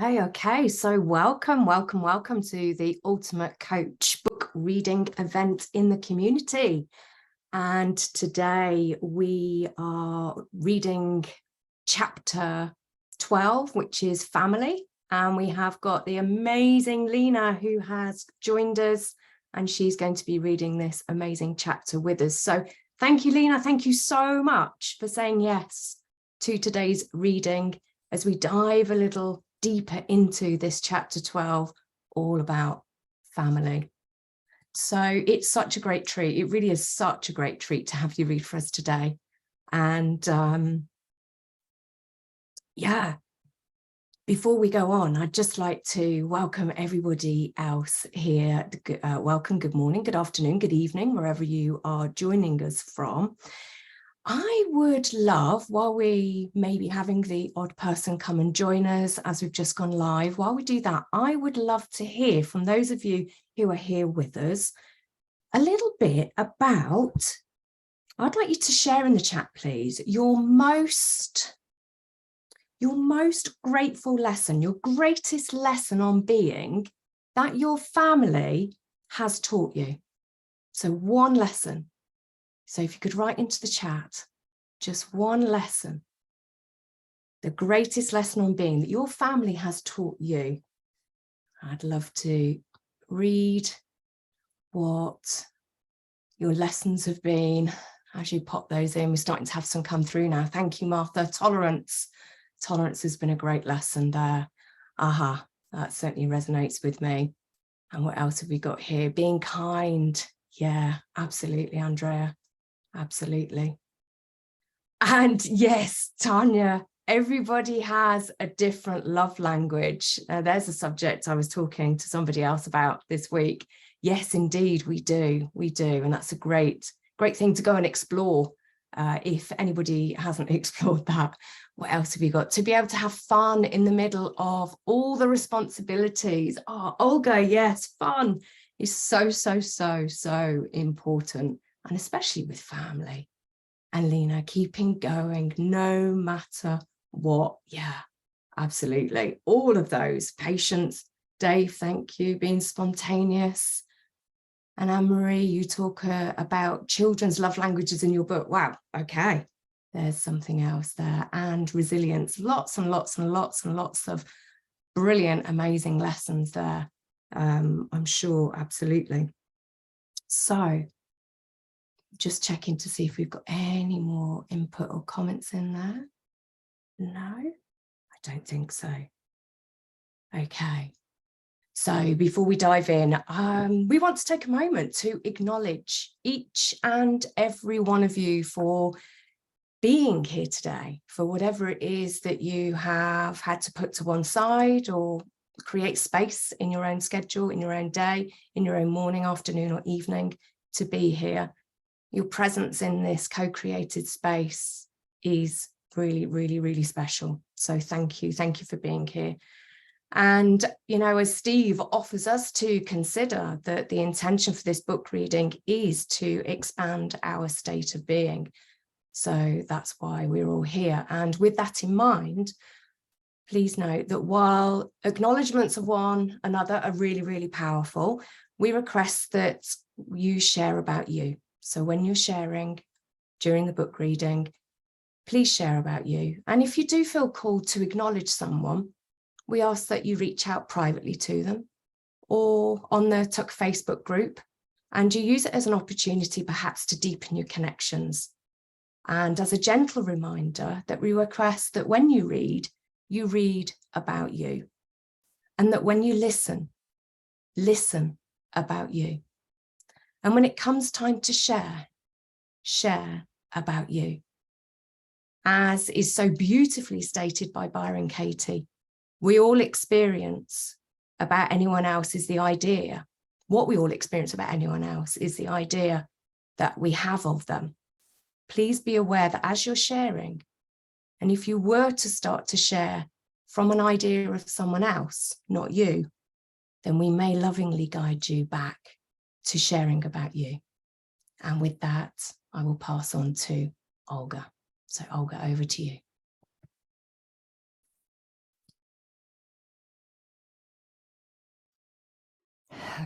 Okay. So welcome to the Ultimate Coach book reading event in the community. And today we are reading chapter 12, which is family. And we have got the amazing Lena who has joined us, and she's going to be reading this amazing chapter with us. So thank you, Lena. Thank you so much for saying yes to today's reading as we dive a little deeper into this chapter 12, all about family. So it's such a great treat. It really is such a great treat to have you read for us today. And yeah, before we go on, I'd just like to welcome everybody else here. Welcome, good morning, good afternoon, good evening, wherever you are joining us from. I would love, while we may be having the odd person come and join us as we've just gone live, while we do that, I would love to hear from those of you who are here with us a little bit about, I'd like you to share in the chat, please, your most grateful lesson, your greatest lesson on being that your family has taught you. So one lesson. So if you could write into the chat, just one lesson, the greatest lesson on being that your family has taught you. I'd love to read what your lessons have been as you pop those in. We're starting to have some come through now. Thank you, Martha. Tolerance has been a great lesson there. That certainly resonates with me. And what else have we got here? Being kind. Yeah, absolutely, Andrea. Absolutely. And yes, Tanya, everybody has a different love language. There's a subject I was talking to somebody else about this week. Yes, indeed, we do. And that's a great thing to go and explore. If anybody hasn't explored that, what else have you got? To be able to have fun in the middle of all the responsibilities. Oh, Olga, yes, fun is so important, and especially with family. And Lena, keeping going no matter what. Yeah, absolutely. All of those. Patience. Dave, thank you. Being spontaneous. And Anne-Marie, you talk about children's love languages in your book. Wow, okay. There's something else there. And resilience. Lots and lots of brilliant, amazing lessons there. I'm sure, absolutely. So just checking to see if we've got any more input or comments in there. No, I don't think so. Okay. So before we dive in, we want to take a moment to acknowledge each and every one of you for being here today, for whatever it is that you have had to put to one side or create space in your own schedule, in your own day, in your own morning, afternoon, or evening to be here. Your presence in this co-created space is really special. So thank you for being here. And, you know, as Steve offers us to consider that the intention for this book reading is to expand our state of being. So that's why we're all here. And with that in mind, please note that while acknowledgements of one another are really powerful, we request that you share about you. So when you're sharing during the book reading, please share about you. And if you do feel called to acknowledge someone, we ask that you reach out privately to them or on the Tuck Facebook group, and you use it as an opportunity perhaps to deepen your connections. And as a gentle reminder that we request that when you read about you, and that when you listen about you. And when it comes time to share about you. As is so beautifully stated by Byron Katie, we all experience about anyone else is the idea. What we all experience about anyone else is the idea that we have of them. Please be aware that as you're sharing, and if you were to start to share from an idea of someone else, not you, then we may lovingly guide you back to sharing about you. And with that, I will pass on to Olga. So Olga, over to you.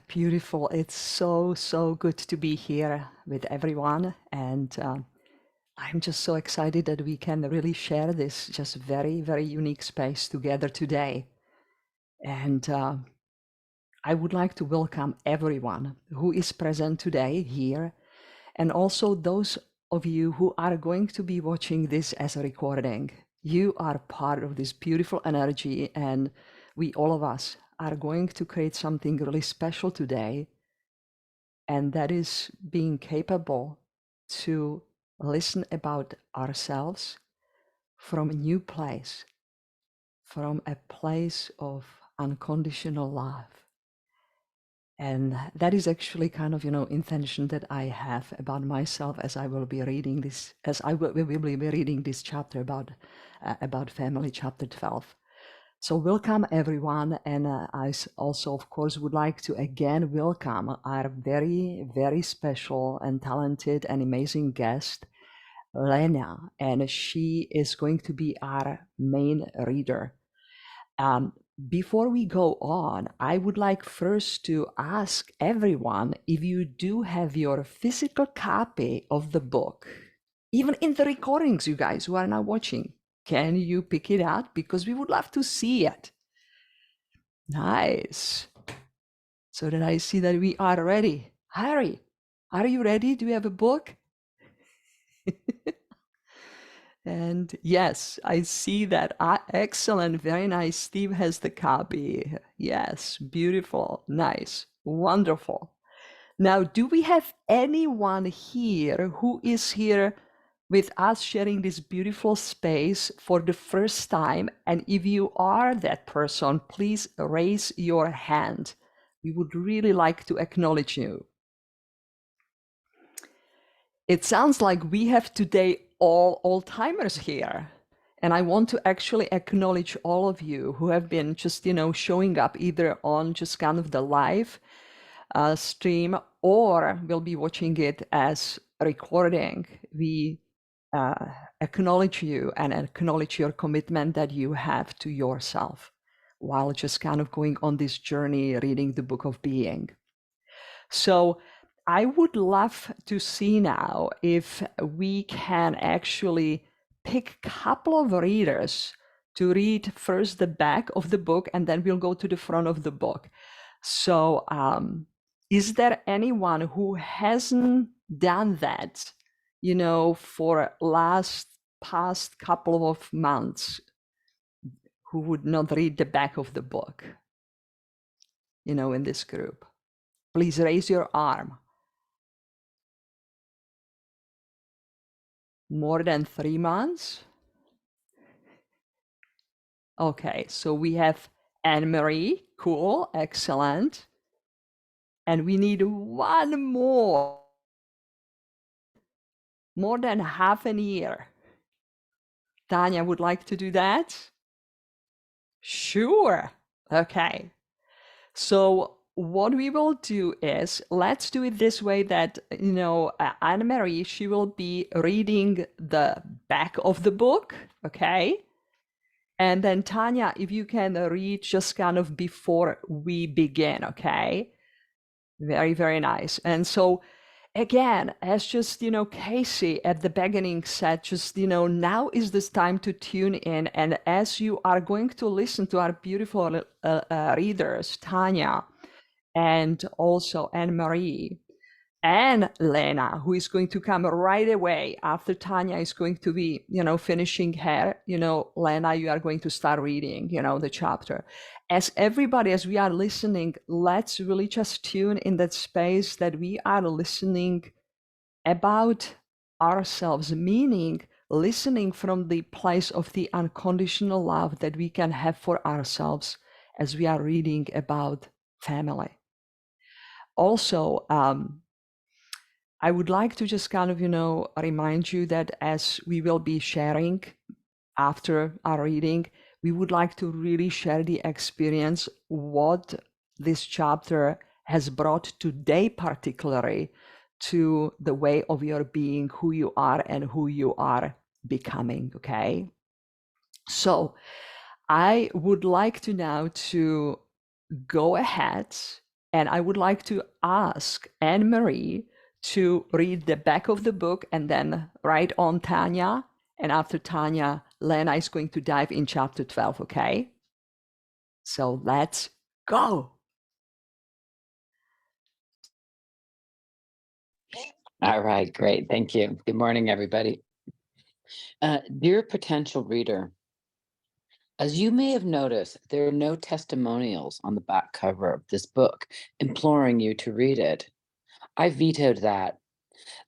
Beautiful. It's so, so good to be here with everyone. And I'm just so excited that we can really share this just very, very unique space together today. And I would like to welcome everyone who is present today here, and also those of you who are going to be watching this as a recording. You are part of this beautiful energy, and we, all of us, are going to create something really special today. And that is being capable to listen about ourselves from a new place, from a place of unconditional love. And that is actually kind of, intention that I have about myself as I will be reading this, as I will be reading this chapter about family, chapter 12. So welcome everyone, and I also, of course, would like to again welcome our very, very special and talented and amazing guest, Lena, and she is going to be our main reader. Before we go on, I would like first to ask everyone if you do have your physical copy of the book, even in the recordings, you guys who are now watching. Can you pick it out? Because we would love to see it. Nice. So that I see that we are ready. Harry, are you ready? Do you have a book? And yes, I see that. Excellent. Very nice. Steve has the copy. Yes, beautiful. Nice. Wonderful. Now, do we have anyone here who is here with us sharing this beautiful space for the first time? And if you are that person, please raise your hand. We would really like to acknowledge you. It sounds like we have today all old-timers here. And I want to actually acknowledge all of you who have been just, showing up either on just kind of the live stream, or will be watching it as a recording. We acknowledge you and acknowledge your commitment that you have to yourself while just kind of going on this journey, reading the Book of Being. So I would love to see now if we can actually pick a couple of readers to read first the back of the book, and then we'll go to the front of the book. So is there anyone who hasn't done that, for past couple of months, who would not read the back of the book, in this group? Please raise your arm. More than 3 months? Okay, so we have Anne-Marie. Cool, excellent. And we need one more. More than half a year. Tanya would like to do that? Sure. Okay. So what we will do is, let's do it this way that, Anne-Marie, she will be reading the back of the book, okay? And then Tanya, if you can read just kind of before we begin, okay? Very, very nice. And so again, as just, Casey at the beginning said, just, now is this time to tune in. And as you are going to listen to our beautiful readers, Tanya, and also Anne-Marie, and Lena, who is going to come right away after Tanya is going to be, finishing her, Lena, you are going to start reading, the chapter. As everybody, as we are listening, let's really just tune in that space that we are listening about ourselves, meaning listening from the place of the unconditional love that we can have for ourselves as we are reading about family. Also, I would like to just kind of, remind you that as we will be sharing after our reading, we would like to really share the experience, what this chapter has brought today, particularly to the way of your being, who you are and who you are becoming, okay? So I would like to now to go ahead And I would like to ask Anne-Marie to read the back of the book and then right on Tanya. And after Tanya, Lena is going to dive in chapter 12, okay? So let's go. All right, great. Thank you. Good morning, everybody. Dear potential reader, as you may have noticed, there are no testimonials on the back cover of this book imploring you to read it. I vetoed that.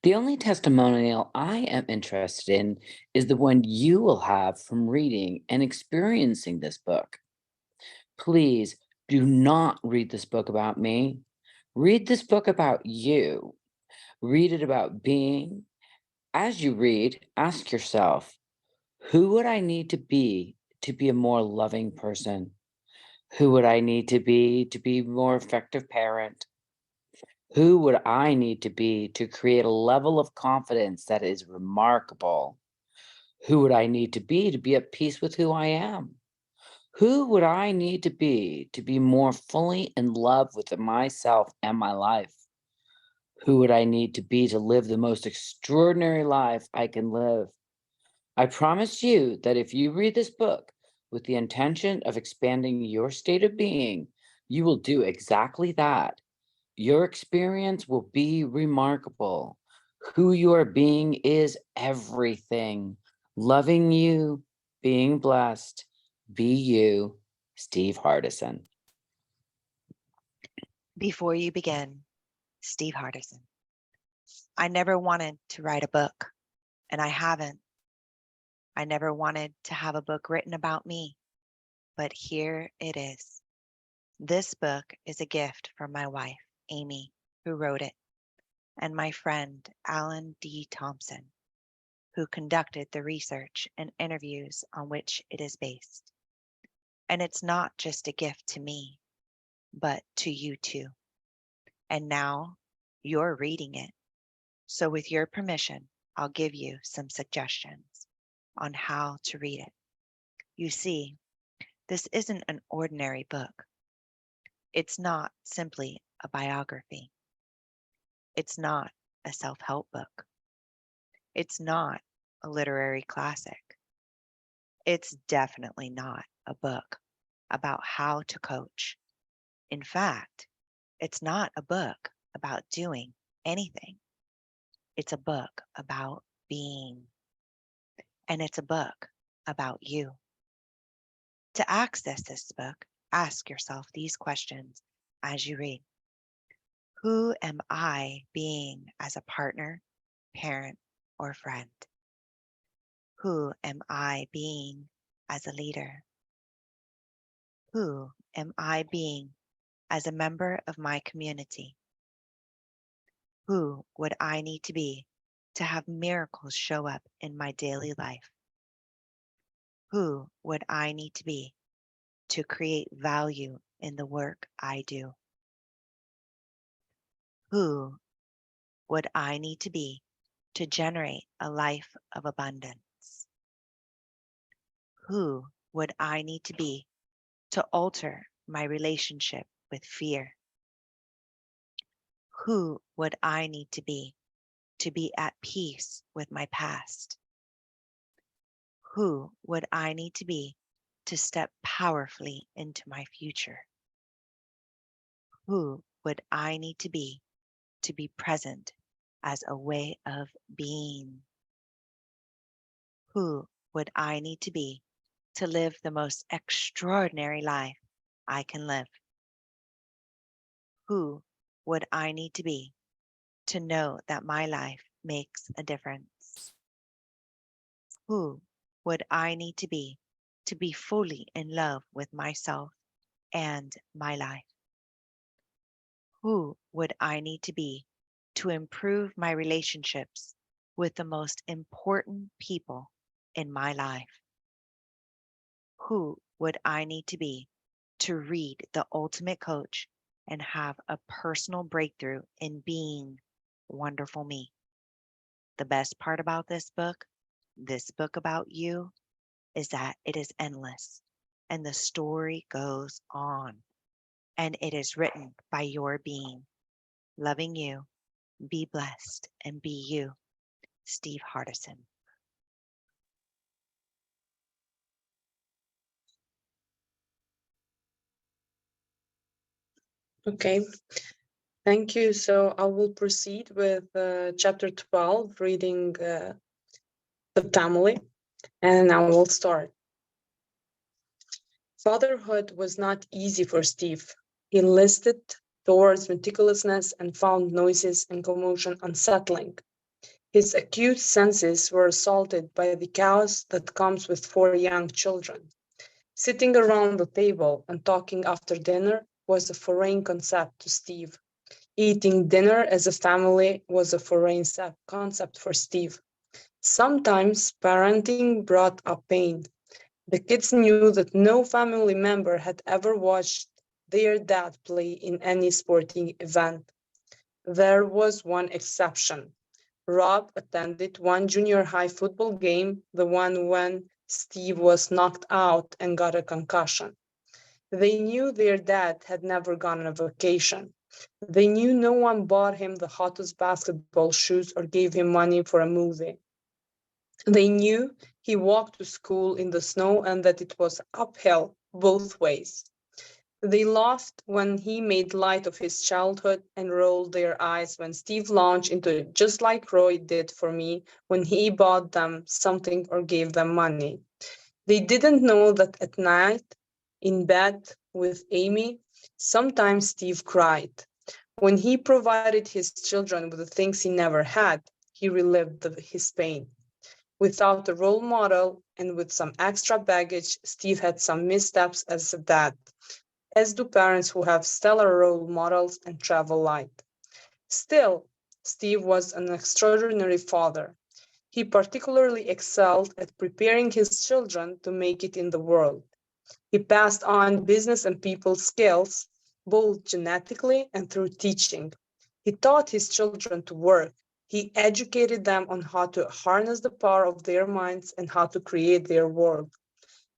The only testimonial I am interested in is the one you will have from reading and experiencing this book. Please do not read this book about me. Read this book about you. Read it about being. As you read, ask yourself, who would I need to be a more loving person? Who would I need to be a more effective parent? Who would I need to be to create a level of confidence that is remarkable? Who would I need to be at peace with who I am? Who would I need to be more fully in love with myself and my life? Who would I need to be to live the most extraordinary life I can live? I promise you that if you read this book with the intention of expanding your state of being, you will do exactly that. Your experience will be remarkable. Who you are being is everything. Loving you, being blessed, be you, Steve Hardison. Before you begin, Steve Hardison. I never wanted to write a book, and I haven't. I never wanted to have a book written about me, but here it is. This book is a gift from my wife, Amy, who wrote it, and my friend, Alan D. Thompson, who conducted the research and interviews on which it is based. And it's not just a gift to me, but to you too. And now you're reading it. So with your permission, I'll give you some suggestions on how to read it. You see, this isn't an ordinary book. It's not simply a biography. It's not a self-help book. It's not a literary classic. It's definitely not a book about how to coach. In fact, it's not a book about doing anything. It's a book about being. And it's a book about you. To access this book, ask yourself these questions as you read. Who am I being as a partner, parent, or friend? Who am I being as a leader? Who am I being as a member of my community? Who would I need to be to have miracles show up in my daily life? Who would I need to be to create value in the work I do? Who would I need to be to generate a life of abundance? Who would I need to be to alter my relationship with fear? Who would I need to be at peace with my past? Who would I need to be to step powerfully into my future? Who would I need to be present as a way of being? Who would I need to be to live the most extraordinary life I can live? Who would I need to be to know that my life makes a difference? Who would I need to be fully in love with myself and my life? Who would I need to be to improve my relationships with the most important people in my life? Who would I need to be to read The Ultimate Coach and have a personal breakthrough in being wonderful me? The best part about this book about you, is that it is endless and the story goes on. and it is written by your being. Loving you, be blessed, and be you. Steve Hardison. Okay, thank you. So I will proceed with chapter 12, reading the family, and I will start. Fatherhood was not easy for Steve. He listed towards meticulousness and found noises and commotion unsettling. His acute senses were assaulted by the chaos that comes with 4 young children. Sitting around the table and talking after dinner was a foreign concept to Steve. Eating dinner as a family was a foreign concept for Steve. Sometimes parenting brought up pain. The kids knew that no family member had ever watched their dad play in any sporting event. There was one exception. Rob attended one junior high football game, the one when Steve was knocked out and got a concussion. They knew their dad had never gone on a vacation. They knew no one bought him the hottest basketball shoes or gave him money for a movie. They knew he walked to school in the snow and that it was uphill both ways. They laughed when he made light of his childhood and rolled their eyes when Steve launched into it, just like Roy did for me when he bought them something or gave them money. They didn't know that at night, in bed with Amy, sometimes Steve cried. When he provided his children with the things he never had, he relived his pain. Without a role model and with some extra baggage, Steve had some missteps as a dad, as do parents who have stellar role models and travel light. Still, Steve was an extraordinary father. He particularly excelled at preparing his children to make it in the world. He passed on business and people skills, both genetically and through teaching. He taught his children to work. He educated them on how to harness the power of their minds and how to create their world.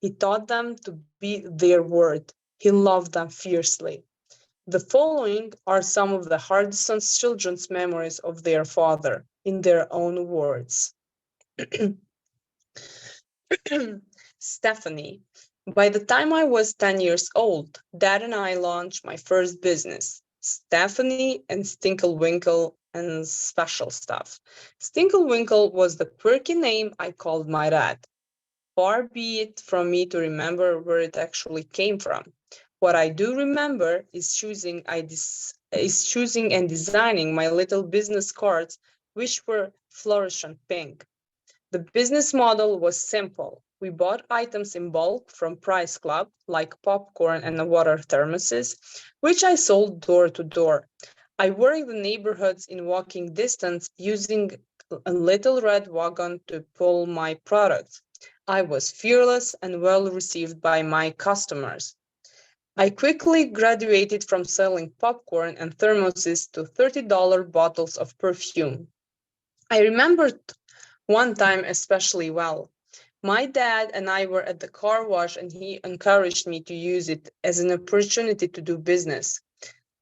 He taught them to be their word. He loved them fiercely. The following are some of the Hardison's children's memories of their father, in their own words. Stephanie. By the time I was 10 years old, Dad and I launched my first business, Stephanie and Stinklewinkle and Special Stuff. Stinklewinkle was the quirky name I called my dad. Far be it from me to remember where it actually came from. What I do remember is choosing and designing my little business cards, which were fluorescent pink. The business model was simple. We bought items in bulk from Price Club, like popcorn and water thermoses, which I sold door to door. I worked the neighborhoods in walking distance using a little red wagon to pull my products. I was fearless and well received by my customers. I quickly graduated from selling popcorn and thermoses to $30 bottles of perfume. I remembered one time especially well. My dad and I were at the car wash and he encouraged me to use it as an opportunity to do business.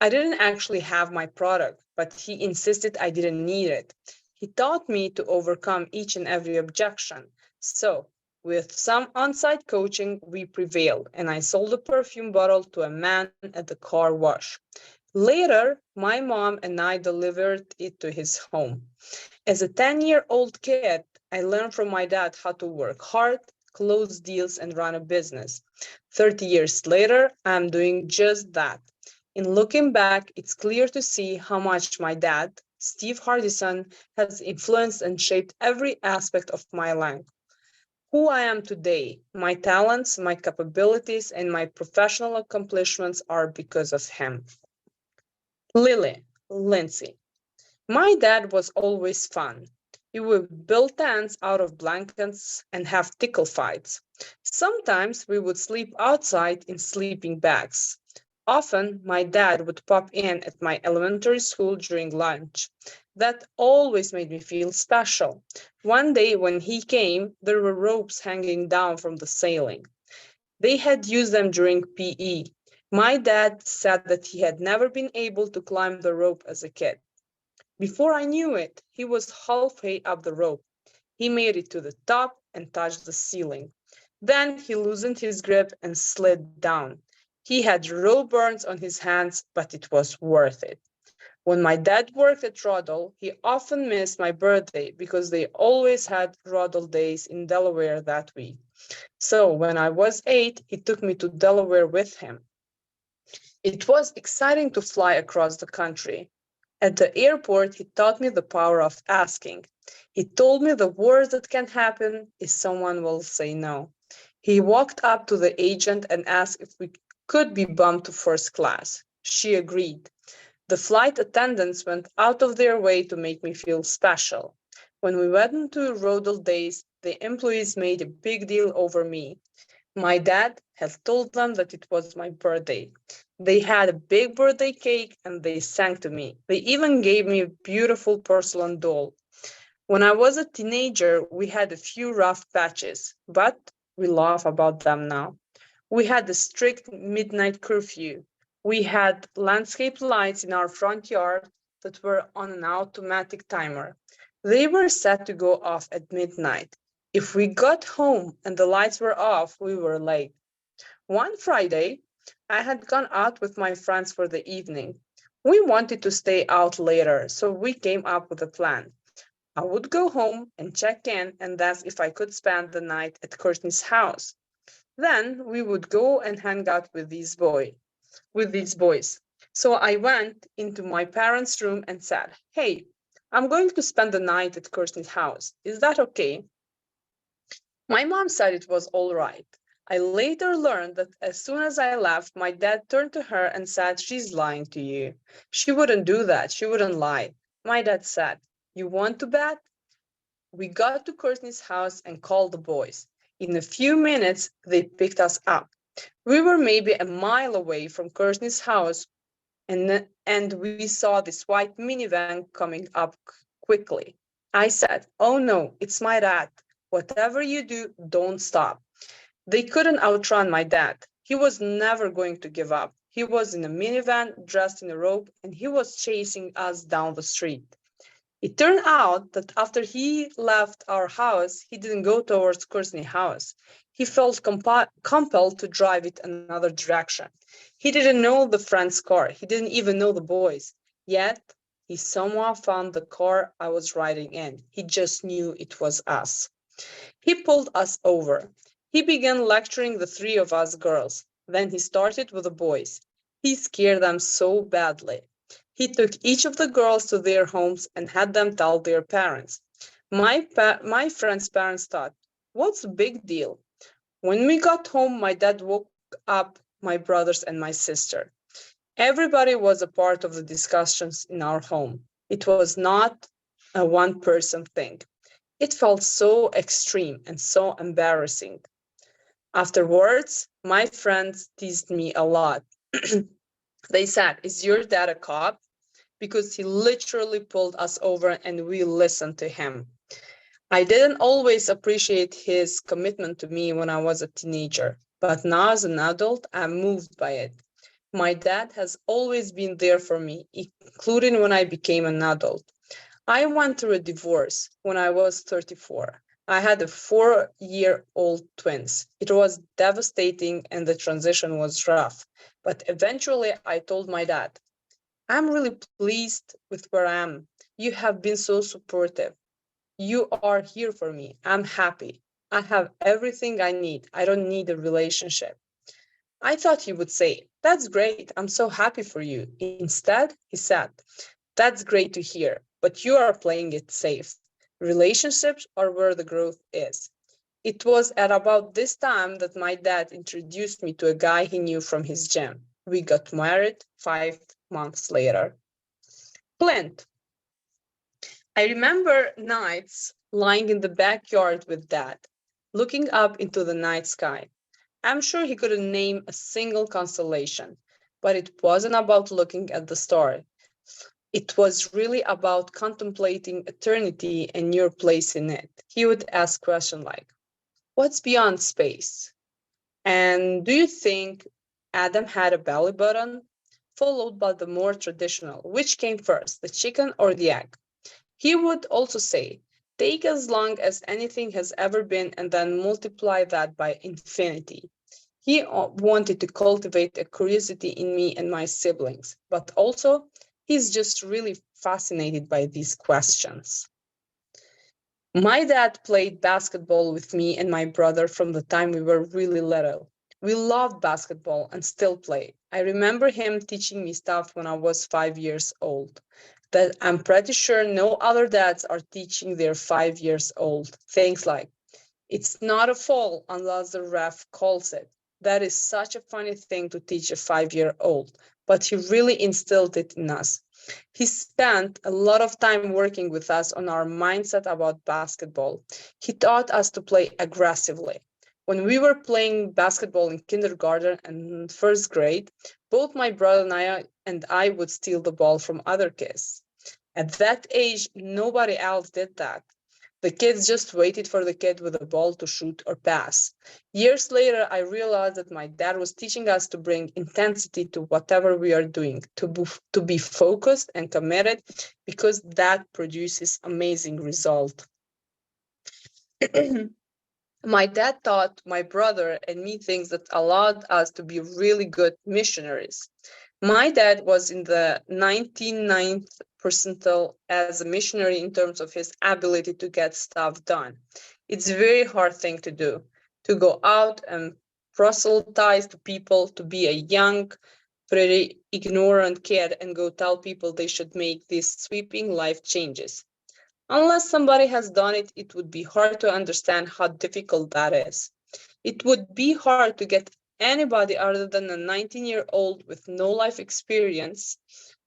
I didn't actually have my product, but he insisted I didn't need it. He taught me to overcome each and every objection. So, with some on-site coaching, we prevailed, and I sold a perfume bottle to a man at the car wash. Later, my mom and I delivered it to his home. As a 10-year-old kid, I learned from my dad how to work hard, close deals, and run a business. 30 years later, I'm doing just that. In looking back, it's clear to see how much my dad, Steve Hardison, has influenced and shaped every aspect of my life. Who I am today, my talents, my capabilities, and my professional accomplishments are because of him. Lindsay. My dad was always fun. He would build tents out of blankets and have tickle fights. Sometimes we would sleep outside in sleeping bags. Often, my dad would pop in at my elementary school during lunch. That always made me feel special. One day when he came, there were ropes hanging down from the ceiling. They had used them during PE. My dad said that he had never been able to climb the rope as a kid. Before I knew it, he was halfway up the rope. He made it to the top and touched the ceiling. Then he loosened his grip and slid down. He had raw burns on his hands, but it was worth it. When my dad worked at Rodel, he often missed my birthday because they always had Rodel days in Delaware that week. So when I was 8, he took me to Delaware with him. It was exciting to fly across the country. At the airport, he taught me the power of asking. He told me the worst that can happen is someone will say no. He walked up to the agent and asked if we could be bumped to first class. She agreed. The flight attendants went out of their way to make me feel special. When we went to Rodel days, the employees made a big deal over me. My dad had told them that it was my birthday. They had a big birthday cake and they sang to me. They even gave me a beautiful porcelain doll. When I was a teenager, we had a few rough patches, but we laugh about them now. We had a strict midnight curfew. We had landscape lights in our front yard that were on an automatic timer. They were set to go off at midnight. If we got home and the lights were off, we were late. One Friday, I had gone out with my friends for the evening. We wanted to stay out later, so we came up with a plan. I would go home and check in and ask if I could spend the night at Courtney's house. Then we would go and hang out with these boys. So I went into my parents' room and said, "Hey, I'm going to spend the night at Courtney's house. Is that okay?" My mom said it was all right. I later learned that as soon as I left, my dad turned to her and said, "She's lying to you. She wouldn't do that. She wouldn't lie." My dad said, "You want to bet?" We got to Courtney's house and called the boys. In a few minutes, they picked us up. We were maybe a mile away from Courtney's house, and we saw this white minivan coming up quickly. I said, "Oh no, it's my dad. Whatever you do, don't stop." They couldn't outrun my dad. He was never going to give up. He was in a minivan, dressed in a robe, and he was chasing us down the street. It turned out that after he left our house, he didn't go towards Courtney's house. He felt compelled to drive it another direction. He didn't know the friend's car. He didn't even know the boys. Yet, he somehow found the car I was riding in. He just knew it was us. He pulled us over. He began lecturing the three of us girls. Then he started with the boys. He scared them so badly. He took each of the girls to their homes and had them tell their parents. My friend's parents thought, "What's the big deal?" When we got home, my dad woke up my brothers and my sister. Everybody was a part of the discussions in our home. It was not a one-person thing. It felt so extreme and so embarrassing. Afterwards, my friends teased me a lot. They said, "Is your dad a cop?" Because he literally pulled us over and we listened to him. I didn't always appreciate his commitment to me when I was a teenager, but now as an adult, I'm moved by it. My dad has always been there for me, including when I became an adult. I went through a divorce when I was 34. I had a 4-year-old twins. It was devastating and the transition was rough. But eventually I told my dad, "I'm really pleased with where I am. You have been so supportive. You are here for me. I'm happy. I have everything I need. I don't need a relationship." I thought he would say, "That's great. I'm so happy for you." Instead, he said, "That's great to hear, but you are playing it safe. Relationships are where the growth is." It was at about this time that my dad introduced me to a guy he knew from his gym. We got married 5 months later. Clint. I remember nights lying in the backyard with Dad, looking up into the night sky. I'm sure he couldn't name a single constellation, but it wasn't about looking at the stars. It was really about contemplating eternity and your place in it. He would ask questions like, "What's beyond space? And do you think Adam had a belly button, followed by the more traditional, which came first, the chicken or the egg? He would also say, take as long as anything has ever been and then multiply that by infinity. He wanted to cultivate a curiosity in me and my siblings, but also he's just really fascinated by these questions. My dad played basketball with me and my brother from the time we were really little. We loved basketball and still play. I remember him teaching me stuff when I was 5 years old that I'm pretty sure no other dads are teaching their 5 years old. Things like, it's not a foul unless the ref calls it. That is such a funny thing to teach a 5-year-old, but he really instilled it in us. He spent a lot of time working with us on our mindset about basketball. He taught us to play aggressively. When we were playing basketball in kindergarten and first grade, both my brother and I would steal the ball from other kids. At that age, nobody else did that. The kids just waited for the kid with the ball to shoot or pass. Years later, I realized that my dad was teaching us to bring intensity to whatever we are doing, to be focused and committed, because that produces amazing result. My dad taught my brother and me things that allowed us to be really good missionaries. My dad was in the 99th percentile as a missionary in terms of his ability to get stuff done. It's a very hard thing to do, to go out and proselytize to people, to be a young, pretty ignorant kid and go tell people they should make these sweeping life changes. Unless somebody has done it, it would be hard to understand how difficult that is. It would be hard to get anybody other than a 19-year-old with no life experience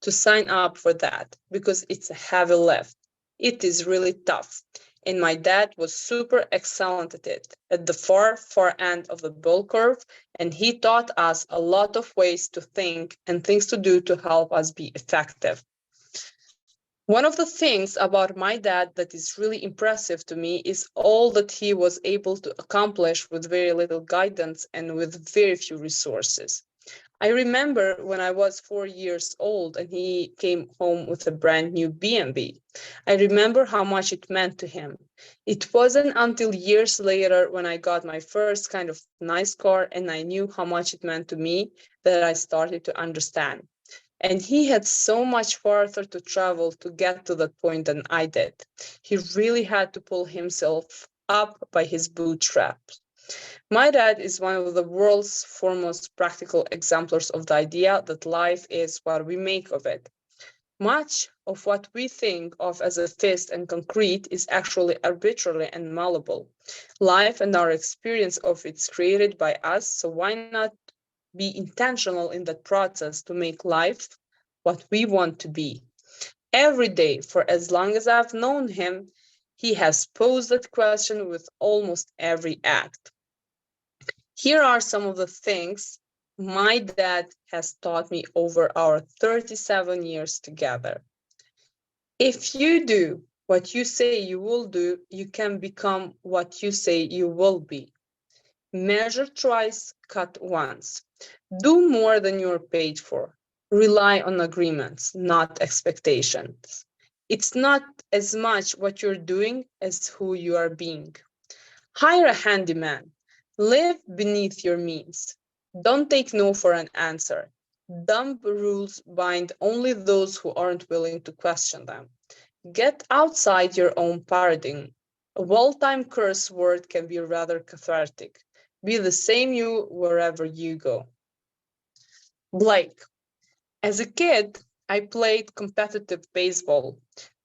to sign up for that because it's a heavy lift. It is really tough. And my dad was super excellent at it, at the far end of the bell curve, and he taught us a lot of ways to think and things to do to help us be effective. One of the things about my dad that is really impressive to me is all that he was able to accomplish with very little guidance and with very few resources. I remember when I was 4 years old and he came home with a brand new BMW. I remember how much it meant to him. It wasn't until years later when I got my first kind of nice car and I knew how much it meant to me that I started to understand. And he had so much farther to travel to get to that point than I did. He really had to pull himself up by his bootstraps. My dad is one of the world's foremost practical exemplars of the idea that life is what we make of it. Much of what we think of as a fixed and concrete is actually arbitrary and malleable. Life and our experience of it is created by us, so why not be intentional in that process to make life what we want to be? Every day, for as long as I've known him, he has posed that question with almost every act. Here are some of the things my dad has taught me over our 37 years together. If you do what you say you will do, you can become what you say you will be. Measure twice, cut once. Do more than you're paid for. Rely on agreements, not expectations. It's not as much what you're doing as who you are being. Hire a handyman. Live beneath your means. Don't take no for an answer. Dumb rules bind only those who aren't willing to question them. Get outside your own paradigm. A well-timed curse word can be rather cathartic. Be the same you wherever you go. Blake. As a kid, I played competitive baseball.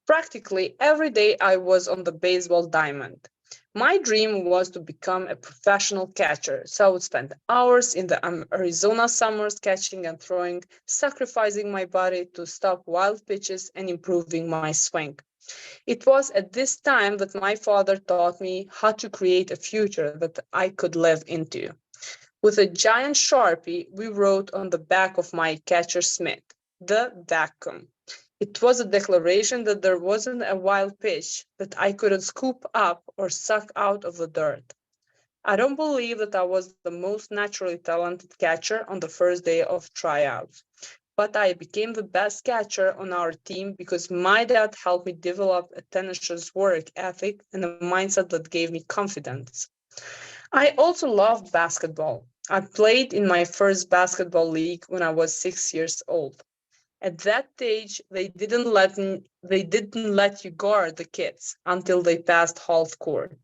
Practically every day I was on the baseball diamond. My dream was to become a professional catcher, so I would spend hours in the Arizona summers catching and throwing, sacrificing my body to stop wild pitches and improving my swing. It was at this time that my father taught me how to create a future that I could live into. With a giant Sharpie, we wrote on the back of my catcher's mitt, "The vacuum." It was a declaration that there wasn't a wild pitch that I couldn't scoop up or suck out of the dirt. I don't believe that I was the most naturally talented catcher on the first day of tryouts, but I became the best catcher on our team because my dad helped me develop a tenacious work ethic and a mindset that gave me confidence. I also loved basketball. I played in my first basketball league when I was 6 years old. At that age, they didn't let you guard the kids until they passed half court.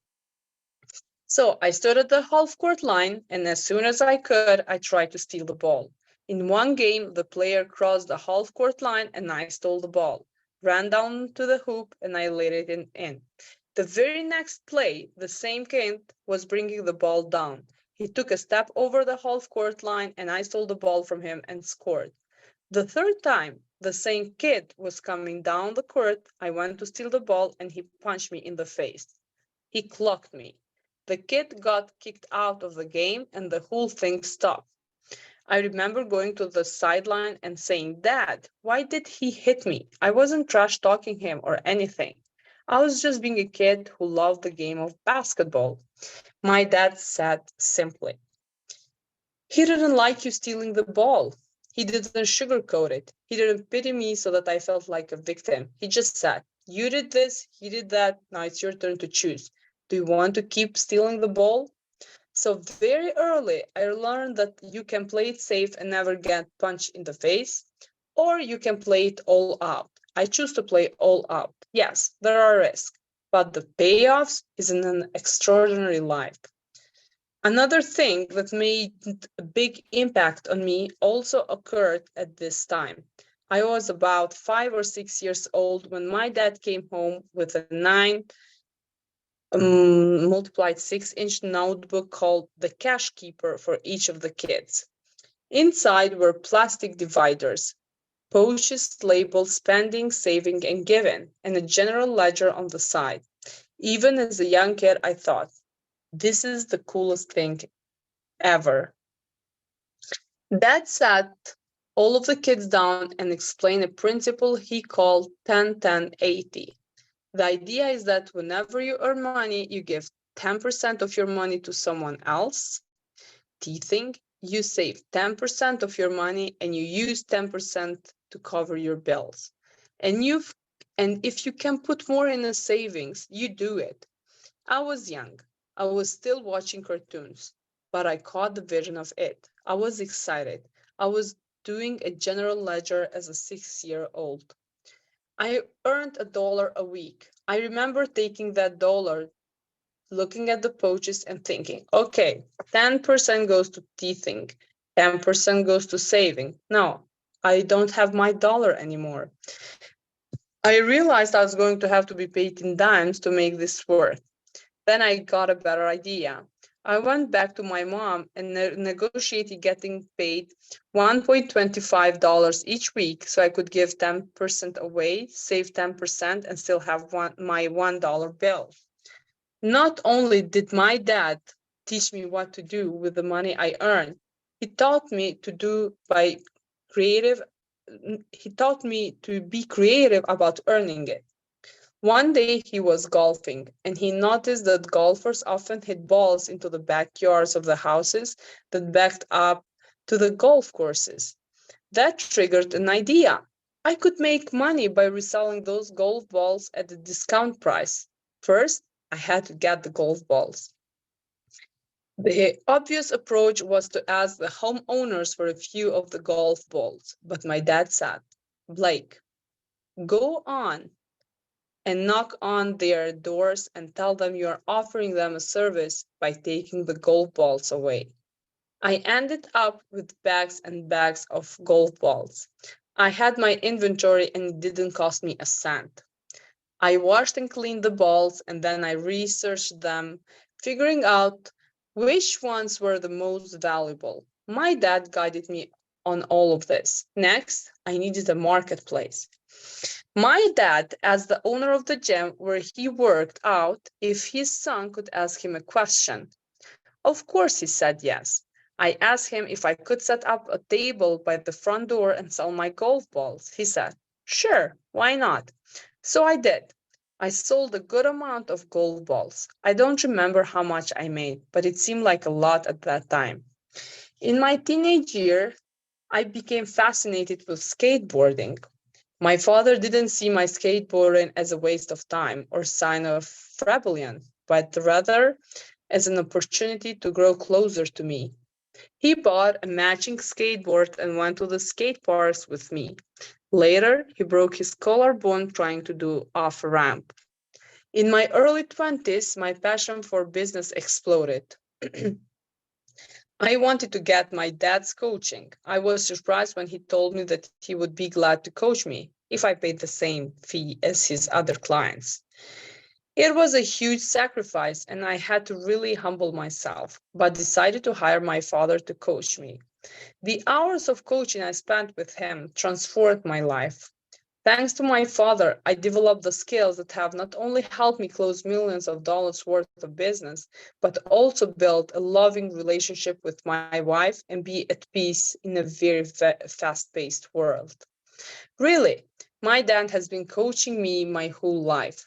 So I stood at the half court line, and as soon as I could, I tried to steal the ball. In one game, the player crossed the half court line and I stole the ball, ran down to the hoop, and I laid it in. The very next play, the same kid was bringing the ball down. He took a step over the half court line and I stole the ball from him and scored. The third time, the same kid was coming down the court. I went to steal the ball and he punched me in the face. He clocked me. The kid got kicked out of the game and the whole thing stopped. I remember going to the sideline and saying, "Dad, why did he hit me? I wasn't trash talking him or anything. I was just being a kid who loved the game of basketball." My dad said simply, "He didn't like you stealing the ball. He didn't sugarcoat it. He didn't pity me so that I felt like a victim. He just said, you did this, he did that, now it's your turn to choose. Do you want to keep stealing the ball?" So very early, I learned that you can play it safe and never get punched in the face, or you can play it all out. I choose to play all out. Yes, there are risks, but the payoffs is an extraordinary life. Another thing that made a big impact on me also occurred at this time. I was about 5 or 6 years old when my dad came home with a 9 multiplied 6-inch notebook called The Cash Keeper for each of the kids. Inside were plastic dividers, pouches labeled spending, saving, and giving, and a general ledger on the side. Even as a young kid, I thought, this is the coolest thing ever. Dad sat all of the kids down and explained a principle he called 10-10-80. The idea is that whenever you earn money, you give 10% of your money to someone else. Teething, you save 10% of your money and you use 10% to cover your bills. And if you can put more in a savings, you do it. I was young. I was still watching cartoons, but I caught the vision of it. I was excited. I was doing a general ledger as a 6-year-old. I earned $1 a week. I remember taking that dollar, looking at the pouches and thinking, okay, 10% goes to teething, 10% goes to saving. No, I don't have my dollar anymore. I realized I was going to have to be paid in dimes to make this work. Then I got a better idea. I went back to my mom and negotiated getting paid $1.25 each week so I could give 10% away, save 10%, and still have my $1 bill. Not only did my dad teach me what to do with the money I earned, he taught me to be creative about earning it. One day he was golfing and he noticed that golfers often hit balls into the backyards of the houses that backed up to the golf courses. That triggered an idea. I could make money by reselling those golf balls at a discount price. First, I had to get the golf balls. The obvious approach was to ask the homeowners for a few of the golf balls, but my dad said, "Blake, go on and knock on their doors and tell them you're offering them a service by taking the golf balls away." I ended up with bags and bags of golf balls. I had my inventory and it didn't cost me a cent. I washed and cleaned the balls and then I researched them, figuring out which ones were the most valuable. My dad guided me on all of this. Next, I needed a marketplace. My dad asked the owner of the gym where he worked out if his son could ask him a question. Of course, he said yes. I asked him if I could set up a table by the front door and sell my golf balls. He said, "Sure, why not?" So I did. I sold a good amount of golf balls. I don't remember how much I made, but it seemed like a lot at that time. In my teenage year, I became fascinated with skateboarding. My father didn't see my skateboarding as a waste of time or sign of rebellion, but rather as an opportunity to grow closer to me. He bought a matching skateboard and went to the skate parks with me. Later, he broke his collarbone trying to do off a ramp. In my early 20s, my passion for business exploded. I wanted to get my dad's coaching. I was surprised when he told me that he would be glad to coach me if I paid the same fee as his other clients. It was a huge sacrifice, and I had to really humble myself, but decided to hire my father to coach me. The hours of coaching I spent with him transformed my life. Thanks to my father, I developed the skills that have not only helped me close millions of dollars worth of business, but also build a loving relationship with my wife and be at peace in a very fast-paced world. Really, my dad has been coaching me my whole life.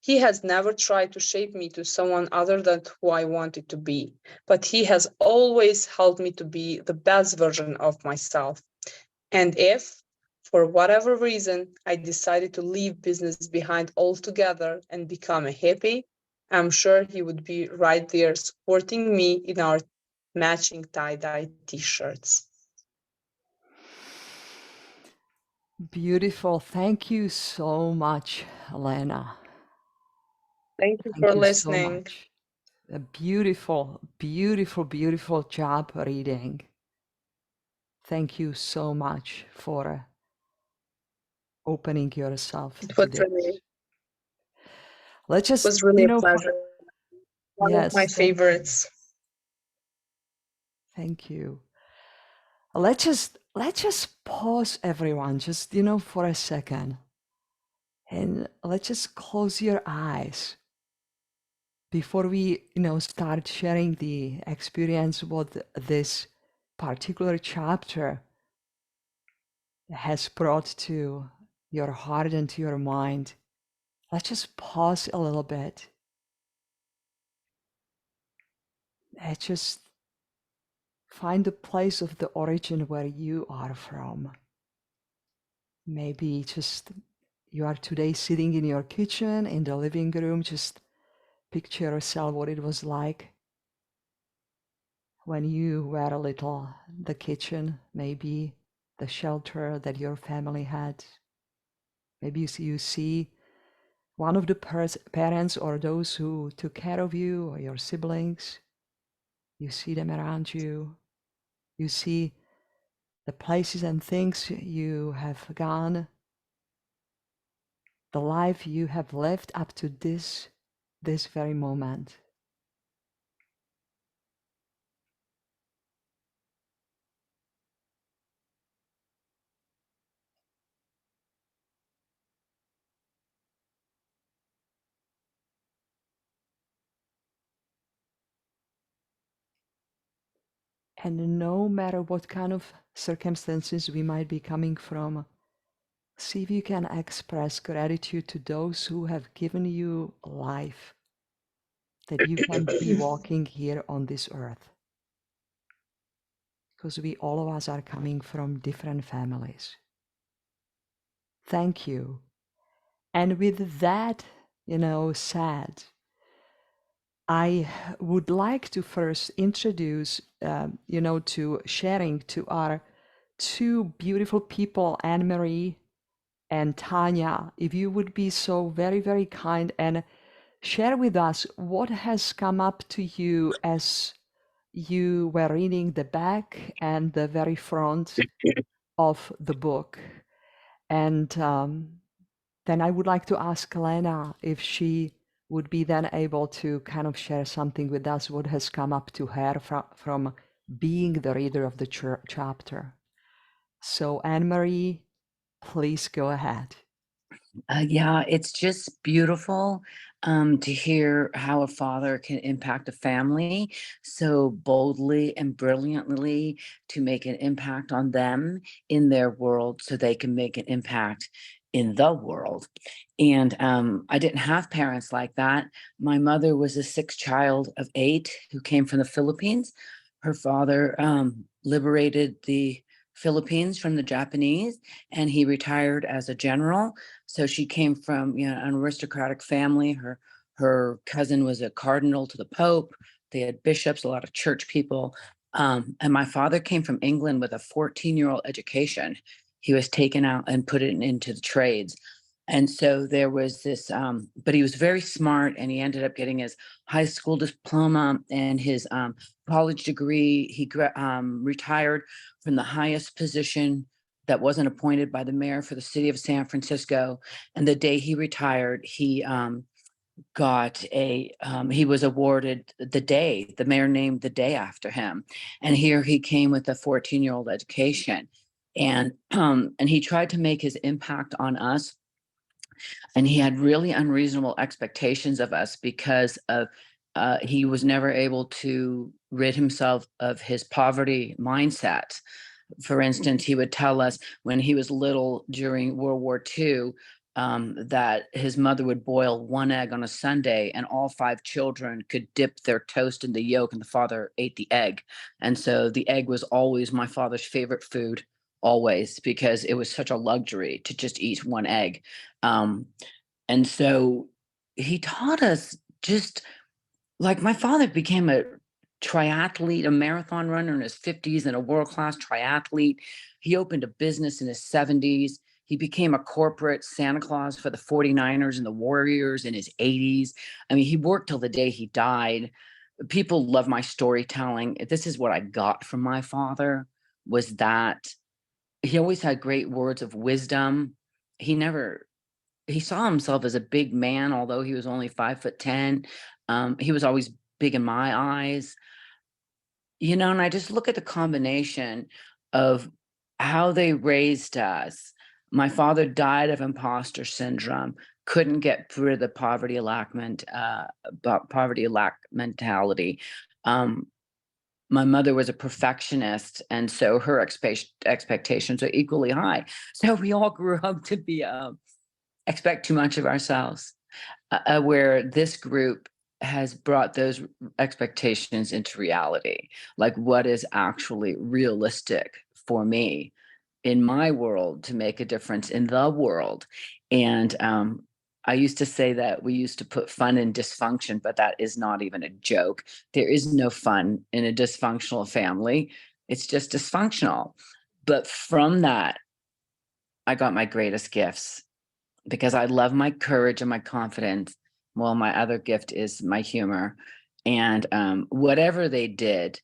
He has never tried to shape me to someone other than who I wanted to be, but he has always helped me to be the best version of myself. And if, for whatever reason, I decided to leave business behind altogether and become a hippie, I'm sure he would be right there supporting me in our matching tie-dye t-shirts. Beautiful. Thank you so much, Elena. Thank you Thank for you so listening. much. A beautiful, beautiful, beautiful job reading. Thank you so much for opening yourself It to was this. really, Let's just, a for- pleasure. One of my yes, favorites. thank you. Let's just pause, everyone, just for a second, and let's just close your eyes before we start sharing the experience what this particular chapter has brought to your heart and to your mind. Let's just pause a little bit. Let's just find the place of the origin where you are from. Maybe just you are today sitting in your kitchen, in the living room. Just picture yourself what it was like when you were little, the kitchen, maybe the shelter that your family had. Maybe you see one of the parents or those who took care of you or your siblings. You see them around you. You see the places and things you have gone, the life you have lived up to this very moment. And no matter what kind of circumstances we might be coming from, see if you can express gratitude to those who have given you life, that you can be walking here on this earth. Because we, all of us, are coming from different families. Thank you. And with that, said, I would like to first introduce, to sharing to our two beautiful people, Anne-Marie and Tanya, if you would be so very, very kind and share with us what has come up to you as you were reading the back and the very front of the book. And then I would like to ask Elena if she would be then able to kind of share something with us, what has come up to her from being the reader of the chapter. So Anne-Marie, please go ahead. Yeah, it's just beautiful to hear how a father can impact a family so boldly and brilliantly to make an impact on them in their world so they can make an impact in the world. And I didn't have parents like that. My mother was a sixth child of 8 who came from the Philippines. Her father liberated the Philippines from the Japanese, and he retired as a general. So she came from, you know, an aristocratic family. Her cousin was a cardinal to the Pope. They had bishops, a lot of church people. And my father came from England with a 14-year-old education. He was taken out and put into the trades. And so there was this, but he was very smart, and he ended up getting his high school diploma and his college degree. He retired from the highest position that wasn't appointed by the mayor for the city of San Francisco. And the day he retired, he he was awarded the mayor named the day after him. And here he came with a 14-year-old education. And he tried to make his impact on us. And he had really unreasonable expectations of us because of he was never able to rid himself of his poverty mindset. For instance, he would tell us when he was little during World War II that his mother would boil 1 egg on a Sunday, and all 5 children could dip their toast in the yolk, and the father ate the egg. And so the egg was always my father's favorite food, always, because it was such a luxury to just eat 1 egg. And so he taught us, just like my father became a triathlete, a marathon runner in his 50s, and a world-class triathlete. He opened a business in his 70s. He became a corporate Santa Claus for the 49ers and the Warriors in his 80s. I mean, he worked till the day he died. People love my storytelling. This is what I got from my father, was that he always had great words of wisdom. He saw himself as a big man, although he was only 5'10". He was always big in my eyes. You know, and I just look at the combination of how they raised us. My father died of imposter syndrome, couldn't get rid of the poverty lack mentality. My mother was a perfectionist, and so her expectations are equally high. So we all grew up to be expect too much of ourselves, where this group has brought those expectations into reality. Like, what is actually realistic for me in my world to make a difference in the world? And I used to say that we used to put fun in dysfunction, but that is not even a joke. There is no fun in a dysfunctional family. It's just dysfunctional. But from that, I got my greatest gifts, because I love my courage and my confidence. Well, my other gift is my humor. And whatever they did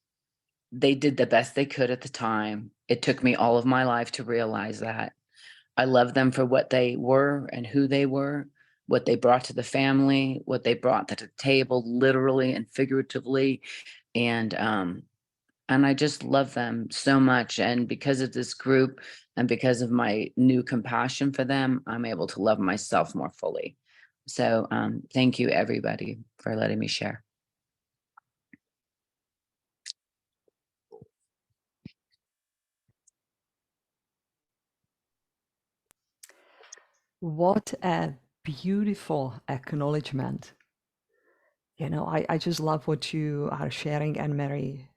the best they could at the time. It took me all of my life to realize that. I love them for what they were and who they were, what they brought to the family, what they brought to the table, literally and figuratively. And I just love them so much. And because of this group and because of my new compassion for them, I'm able to love myself more fully. So thank you, everybody, for letting me share. What a beautiful acknowledgement. You know, I just love what you are sharing, Anne-Marie.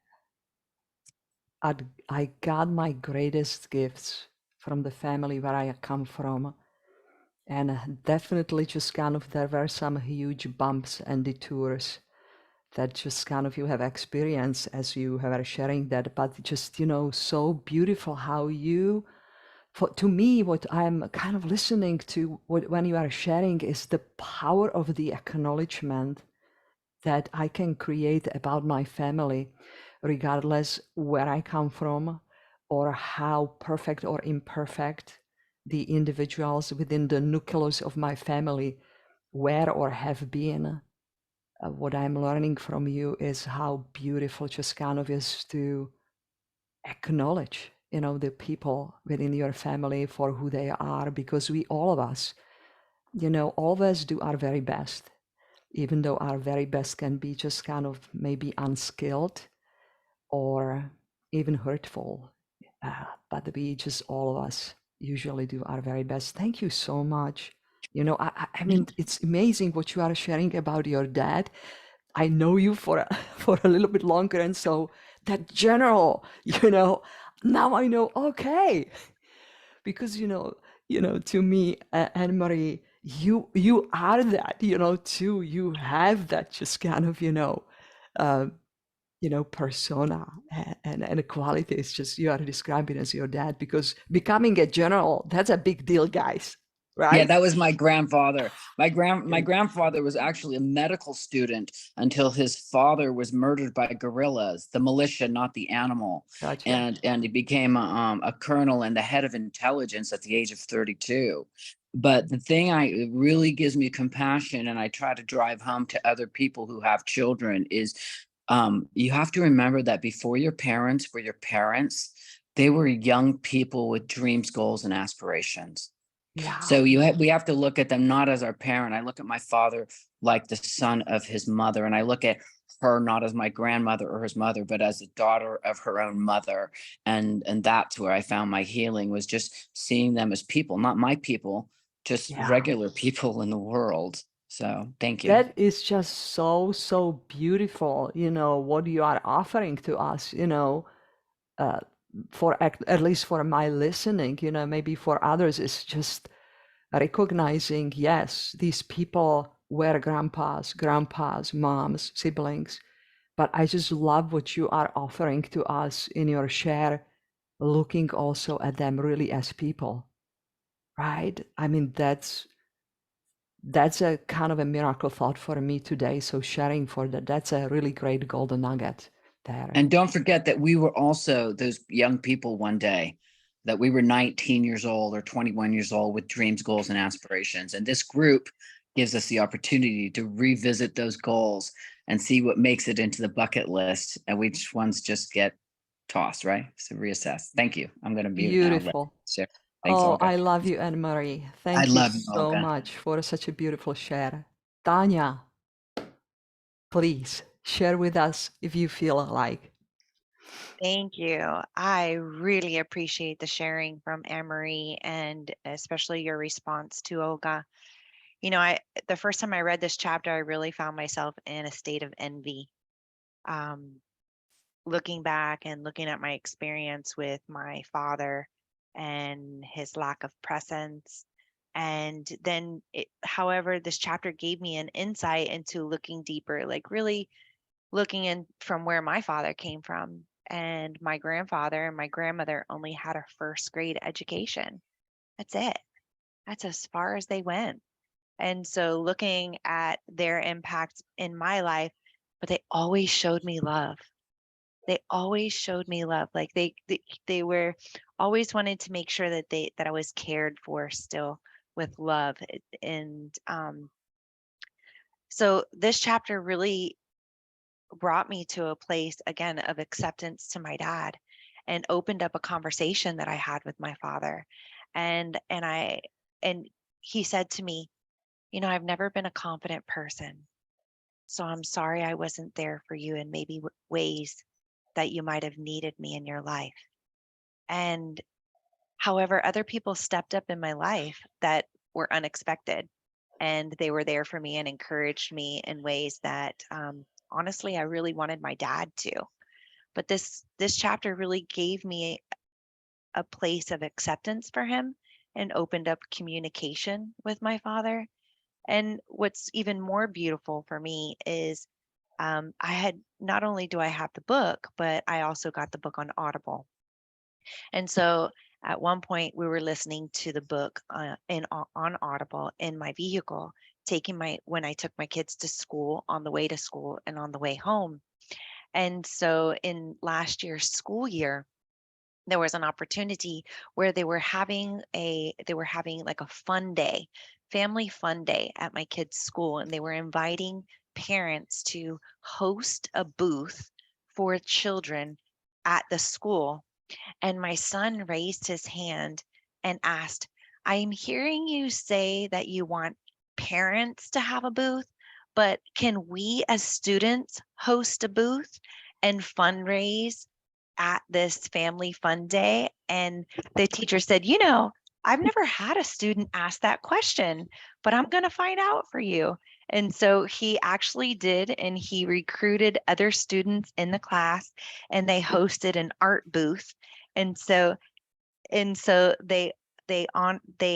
I got my greatest gifts from the family where I come from. And definitely just kind of there were some huge bumps and detours that just kind of you have experienced as you were sharing that, but just, you know, so beautiful how you, to me, what I'm kind of listening to when you are sharing is the power of the acknowledgement that I can create about my family, regardless where I come from or how perfect or imperfect the individuals within the nucleus of my family were or have been. What I'm learning from you is how beautiful just kind of is to acknowledge, you know, the people within your family for who they are, because we, all of us, you know, always do our very best, even though our very best can be just kind of maybe unskilled or even hurtful. But we just, all of us, usually do our very best. Thank you so much. You know, I mean, it's amazing what you are sharing about your dad. I know you for for a little bit longer, and so that general, you know, now I know. Okay, because to me, Anne-Marie, you are that, too. You have that just kind of, uh, persona and a quality. It's just you are describing as your dad, because becoming a general, that's a big deal, guys. Yeah, Right? that was my grandfather. My grandfather was actually a medical student until his father was murdered by guerrillas, the militia, not the animal. Gotcha. And he became a colonel and the head of intelligence at the age of 32. But the thing it really gives me compassion, and I try to drive home to other people who have children, is you have to remember that before your parents were your parents, they were young people with dreams, goals, and aspirations. Yeah. So we have to look at them not as our parent. I look at my father like the son of his mother, and I look at her not as my grandmother or his mother, but as the daughter of her own mother. And that's where I found my healing, was just seeing them as people, not my people, just Yeah. regular people in the world. So thank you. That is just so beautiful, what you are offering to us, for at least for my listening, maybe for others, it's just recognizing, yes, these people were grandpas, moms, siblings, but I just love what you are offering to us in your share, looking also at them really as people, right? I mean, that's a kind of a miracle thought for me today. So sharing for that's a really great golden nugget there. And don't forget that we were also those young people one day, that we were 19 years old or 21 years old with dreams, goals, and aspirations. And this group gives us the opportunity to revisit those goals and see what makes it into the bucket list and which ones just get tossed, right? So reassess. Thank you. I'm going to be Beautiful. Thanks, Oh, Olga. I love you, Anne-Marie. Thank you love you, so Olga. much for such a beautiful share. Tanya, please share with us if you feel like. Thank you. I really appreciate the sharing from Anne-Marie, and especially your response to Olga. The first time I read this chapter, I really found myself in a state of envy. Looking back and looking at my experience with my father and his lack of presence. And then, however, this chapter gave me an insight into looking deeper, like really looking in from where my father came from. And my grandfather and my grandmother only had a first grade education. That's it. That's as far as they went. And so looking at their impact in my life, but they always showed me love. They always showed me love. Like they were always wanted to make sure that I was cared for still with love. And so this chapter really brought me to a place again of acceptance to my dad, and opened up a conversation that I had with my father. And he said to me, I've never been a confident person. So I'm sorry I wasn't there for you in maybe ways that you might have needed me in your life. And however, other people stepped up in my life that were unexpected, and they were there for me and encouraged me in ways that honestly, I really wanted my dad to. But this chapter really gave me a place of acceptance for him and opened up communication with my father. And what's even more beautiful for me is not only do I have the book, but I also got the book on Audible. And so at one point we were listening to the book on Audible in my vehicle, when I took my kids to school, on the way to school and on the way home. And so in last year's school year, there was an opportunity where they were having like a fun day, family fun day at my kids' school, and they were inviting parents to host a booth for children at the school. And my son raised his hand and asked, I'm hearing you say that you want parents to have a booth, but can we as students host a booth and fundraise at this family fun day? And the teacher said, I've never had a student ask that question, but I'm going to find out for you. And so he actually did, and he recruited other students in the class, and they hosted an art booth. And so they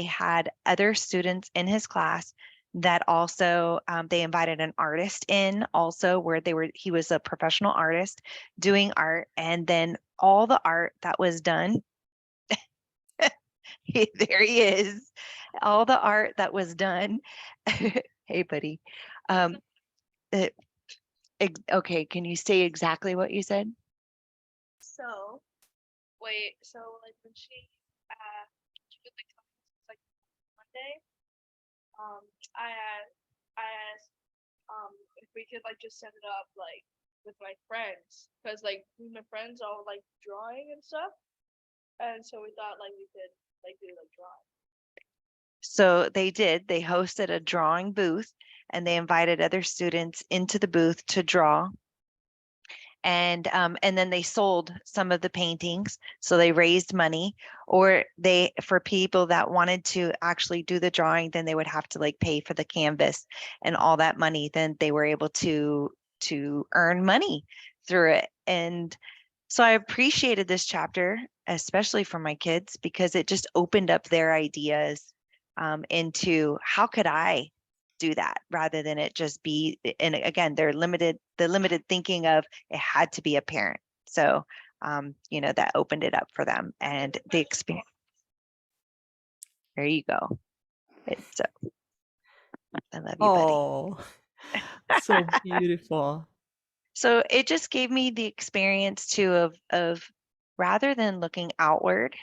had other students in his class that also they invited an artist in also, where he was a professional artist doing art, and then all the art that was done there he is, all the art that was done. Hey buddy. It- okay, can you say exactly what you said? So, wait, so like when she did the comments like Monday, I asked if we could like just set it up like with my friends, because like my friends all like drawing and stuff, and so we thought like we could like do like drawing. So they hosted a drawing booth, and they invited other students into the booth to draw. And then they sold some of the paintings, so they raised money. Or for people that wanted to actually do the drawing, then they would have to like pay for the canvas and all that money. Then they were able to earn money through it. And so I appreciated this chapter, especially for my kids, because it just opened up their ideas into how could I do that, rather than it just be, and again, the limited thinking of it had to be a parent. So that opened it up for them, and the experience. There you go. It's I love you, buddy. Oh, so beautiful. So it just gave me the experience too of rather than looking outward,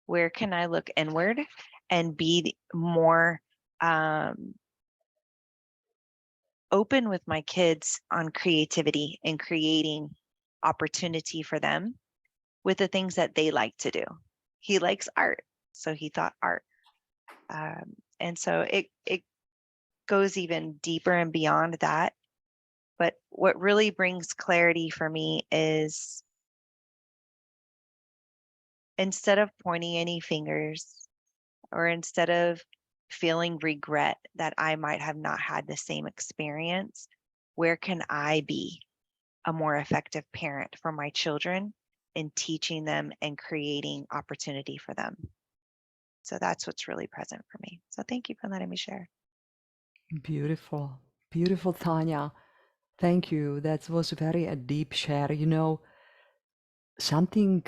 where can I look inward and be more open with my kids on creativity and creating opportunity for them with the things that they like to do. He likes art, so he thought art. And so it goes even deeper and beyond that. But what really brings clarity for me is, instead of pointing any fingers, or instead of feeling regret that I might have not had the same experience, where can I be a more effective parent for my children in teaching them and creating opportunity for them? So that's what's really present for me. So thank you for letting me share. Beautiful, beautiful, Tanya. Thank you. That was very a deep share. Something,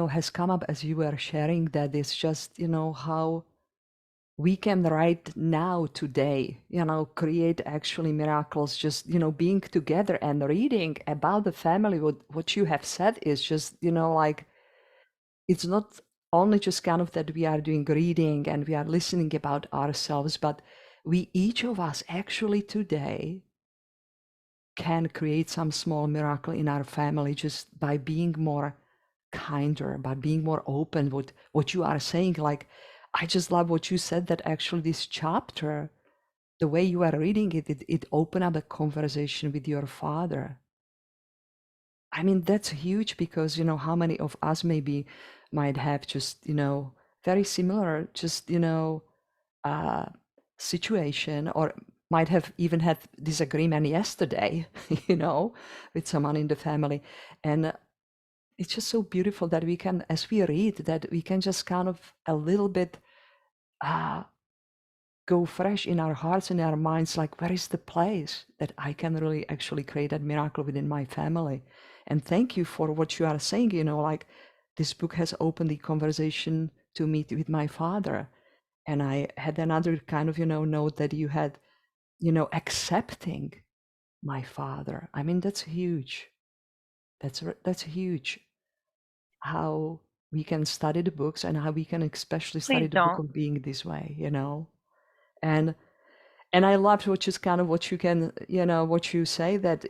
has come up as you were sharing, that is just, how we can right now, today, create actually miracles, just, being together and reading about the family. What you have said is just, like, it's not only just kind of that we are doing reading and we are listening about ourselves, but each of us actually today can create some small miracle in our family just by being more kinder, by being more open with what you are saying. Like, I just love what you said, that actually this chapter, the way you are reading it opened up a conversation with your father. I mean, that's huge, because, how many of us maybe might have just, very similar, just, situation, or might have even had disagreement yesterday, with someone in the family. And it's just so beautiful that we can, as we read, that we can just kind of a little bit go fresh in our hearts and our minds, like, where is the place that I can really actually create that miracle within my family? And thank you for what you are saying, like, this book has opened the conversation to meet with my father. And I had another kind of, note that you had, accepting my father. I mean, that's huge. That's huge. How we can study the books, and how we can especially study Please the book don't. of being this way, and I loved what you can, what you say, that,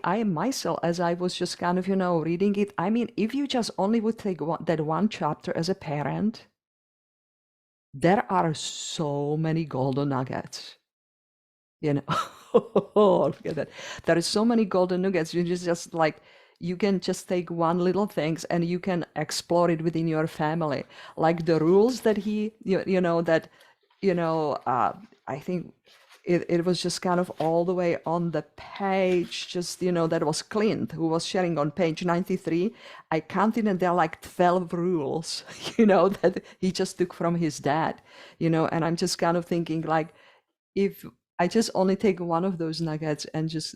I myself, as I was just kind of, reading it, I mean, if you just only would take that one chapter as a parent, there are so many golden nuggets, Look at that. There is so many golden nuggets. You just like, you can just take one little things and you can explore it within your family, like the rules that he I think it was just kind of all the way on the page, just that was Clint who was sharing on page 93. I counted and there are like 12 rules that he just took from his dad, and I'm just kind of thinking, like, if I just only take one of those nuggets and just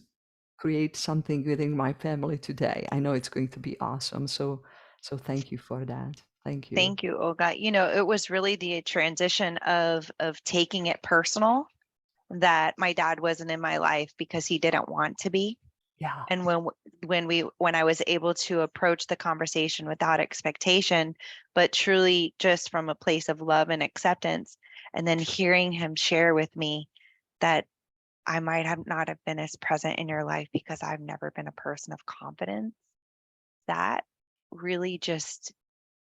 create something within my family today, I know it's going to be awesome. So thank you for that. Thank you. Thank you, Olga. It was really the transition of taking it personal that my dad wasn't in my life because he didn't want to be. Yeah. And when I was able to approach the conversation without expectation, but truly just from a place of love and acceptance, and then hearing him share with me that I might have not have been as present in your life because I've never been a person of confidence, that really just,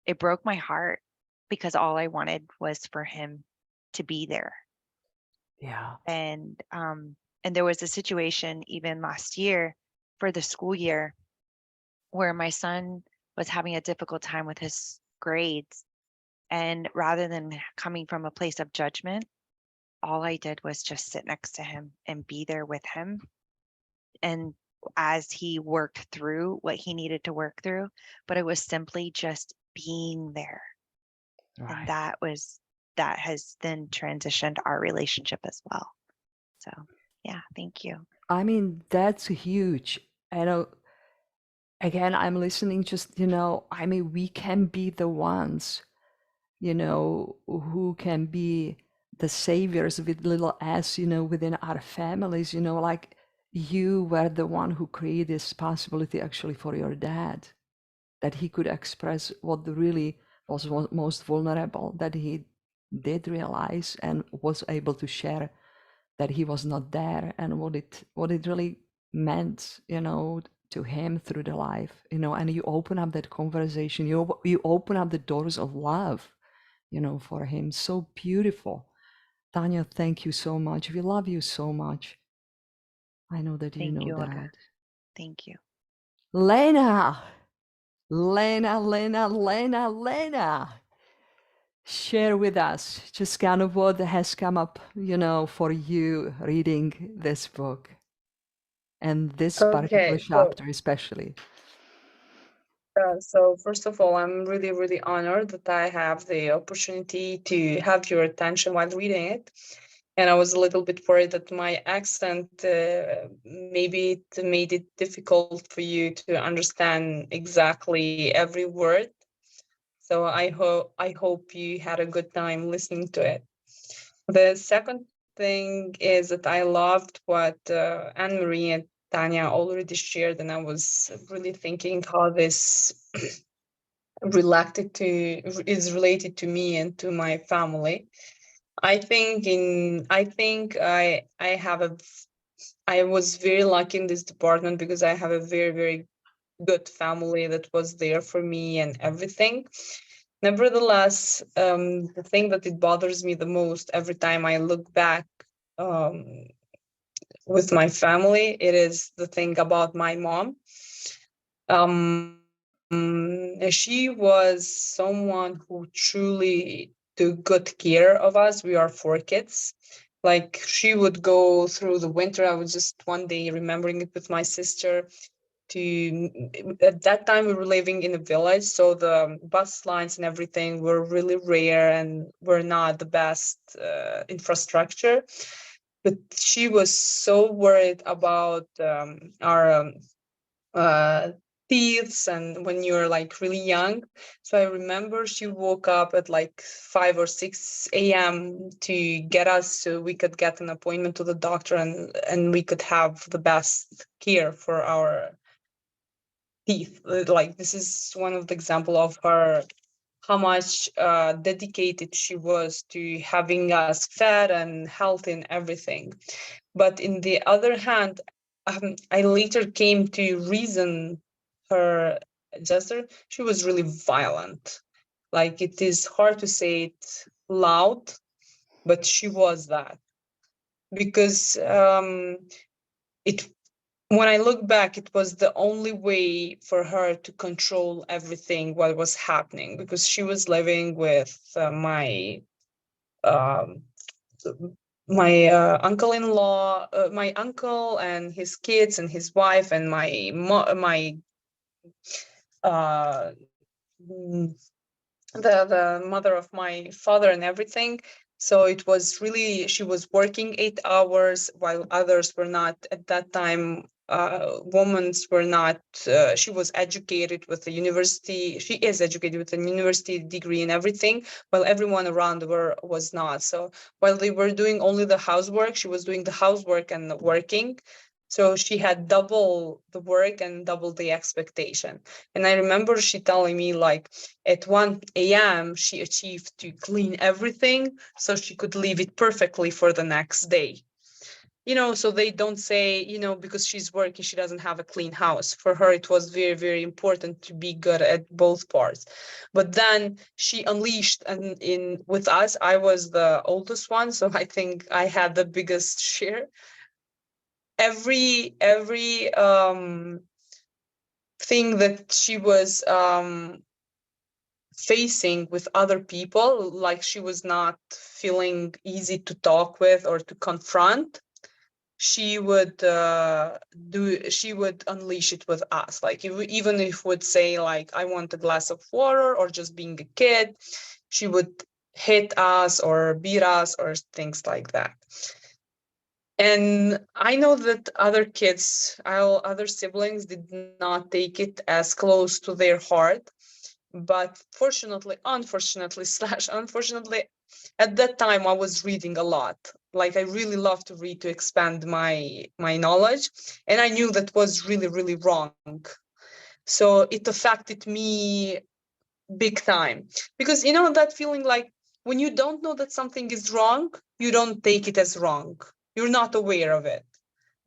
it broke my heart, because all I wanted was for him to be there. Yeah. And there was a situation even last year for the school year where my son was having a difficult time with his grades. And rather than coming from a place of judgment, all I did was just sit next to him and be there with him. And as he worked through what he needed to work through, but it was simply just being there. Right. And that has then transitioned our relationship as well. So yeah, thank you. I mean, that's huge. I know, again, I'm listening, just, I mean, we can be the ones, who can be the saviors with little s, within our families, like you were the one who created this possibility actually for your dad, that he could express what really was most vulnerable, that he did realize and was able to share that he was not there, and what it really meant, to him through the life, and you open up that conversation, you open up the doors of love, for him. So beautiful. Tanya, thank you so much. We love you so much. I know that you Thank know you, Olga. that. Thank you. Lena, share with us just kind of what has come up, for you reading this book and this particular Okay, so chapter especially. So first of all, I'm really, really honored that I have the opportunity to have your attention while reading it. And I was a little bit worried that my accent, maybe it made it difficult for you to understand exactly every word. So I hope you had a good time listening to it. The second thing is that I loved what Anne-Marie and Tanya already shared, and I was really thinking how this is related to me and to my family. I was very lucky in this department because I have a very, very good family that was there for me and everything. Nevertheless, the thing that it bothers me the most every time I look back with my family, it is the thing about my mom. She was someone who truly took good care of us. We are 4 kids. Like, she would go through the winter. I was just one day remembering it with my sister. At that time we were living in a village, so the bus lines and everything were really rare and were not the best infrastructure. But she was so worried about our teeth and when you're like really young. So I remember she woke up at like 5 or 6 a.m. to get us so we could get an appointment to the doctor and we could have the best care for our teeth. Like, this is one of the example of her, how much dedicated she was to having us fed and healthy and everything. But in the other hand, I later came to reason her gesture. She was really violent. Like, it is hard to say it loud, but she was that. Because it when I look back, it was the only way for her to control everything what was happening, because she was living with um, my uncle-in-law, my uncle and his kids and his wife, and my uh, mm, the mother of my father and everything. So it was really, she was working 8 hours while others were not at that time. Women were not, she was educated with the university, she is educated with a university degree and everything, while everyone around her was not. So while they were doing only the housework, she was doing the housework and working. So she had double the work and double the expectation. And I remember she telling me, like, at 1 a.m., she achieved to clean everything so she could leave it perfectly for the next day. So they don't say, because she's working, she doesn't have a clean house. For her, it was very, very important to be good at both parts. But then she unleashed, and with us, I was the oldest one, so I think I had the biggest share. Every thing that she was facing with other people, like she was not feeling easy to talk with or to confront, she would she would unleash it with us. Like, even if would say, like, I want a glass of water, or just being a kid, she would hit us or beat us or things like that. And I know that other kids, other siblings, did not take it as close to their heart. But unfortunately, at that time I was reading a lot. Like, I really love to read to expand my knowledge, and I knew that was really, really wrong. So it affected me big time, because that feeling, like, when you don't know that something is wrong, you don't take it as wrong. You're not aware of it.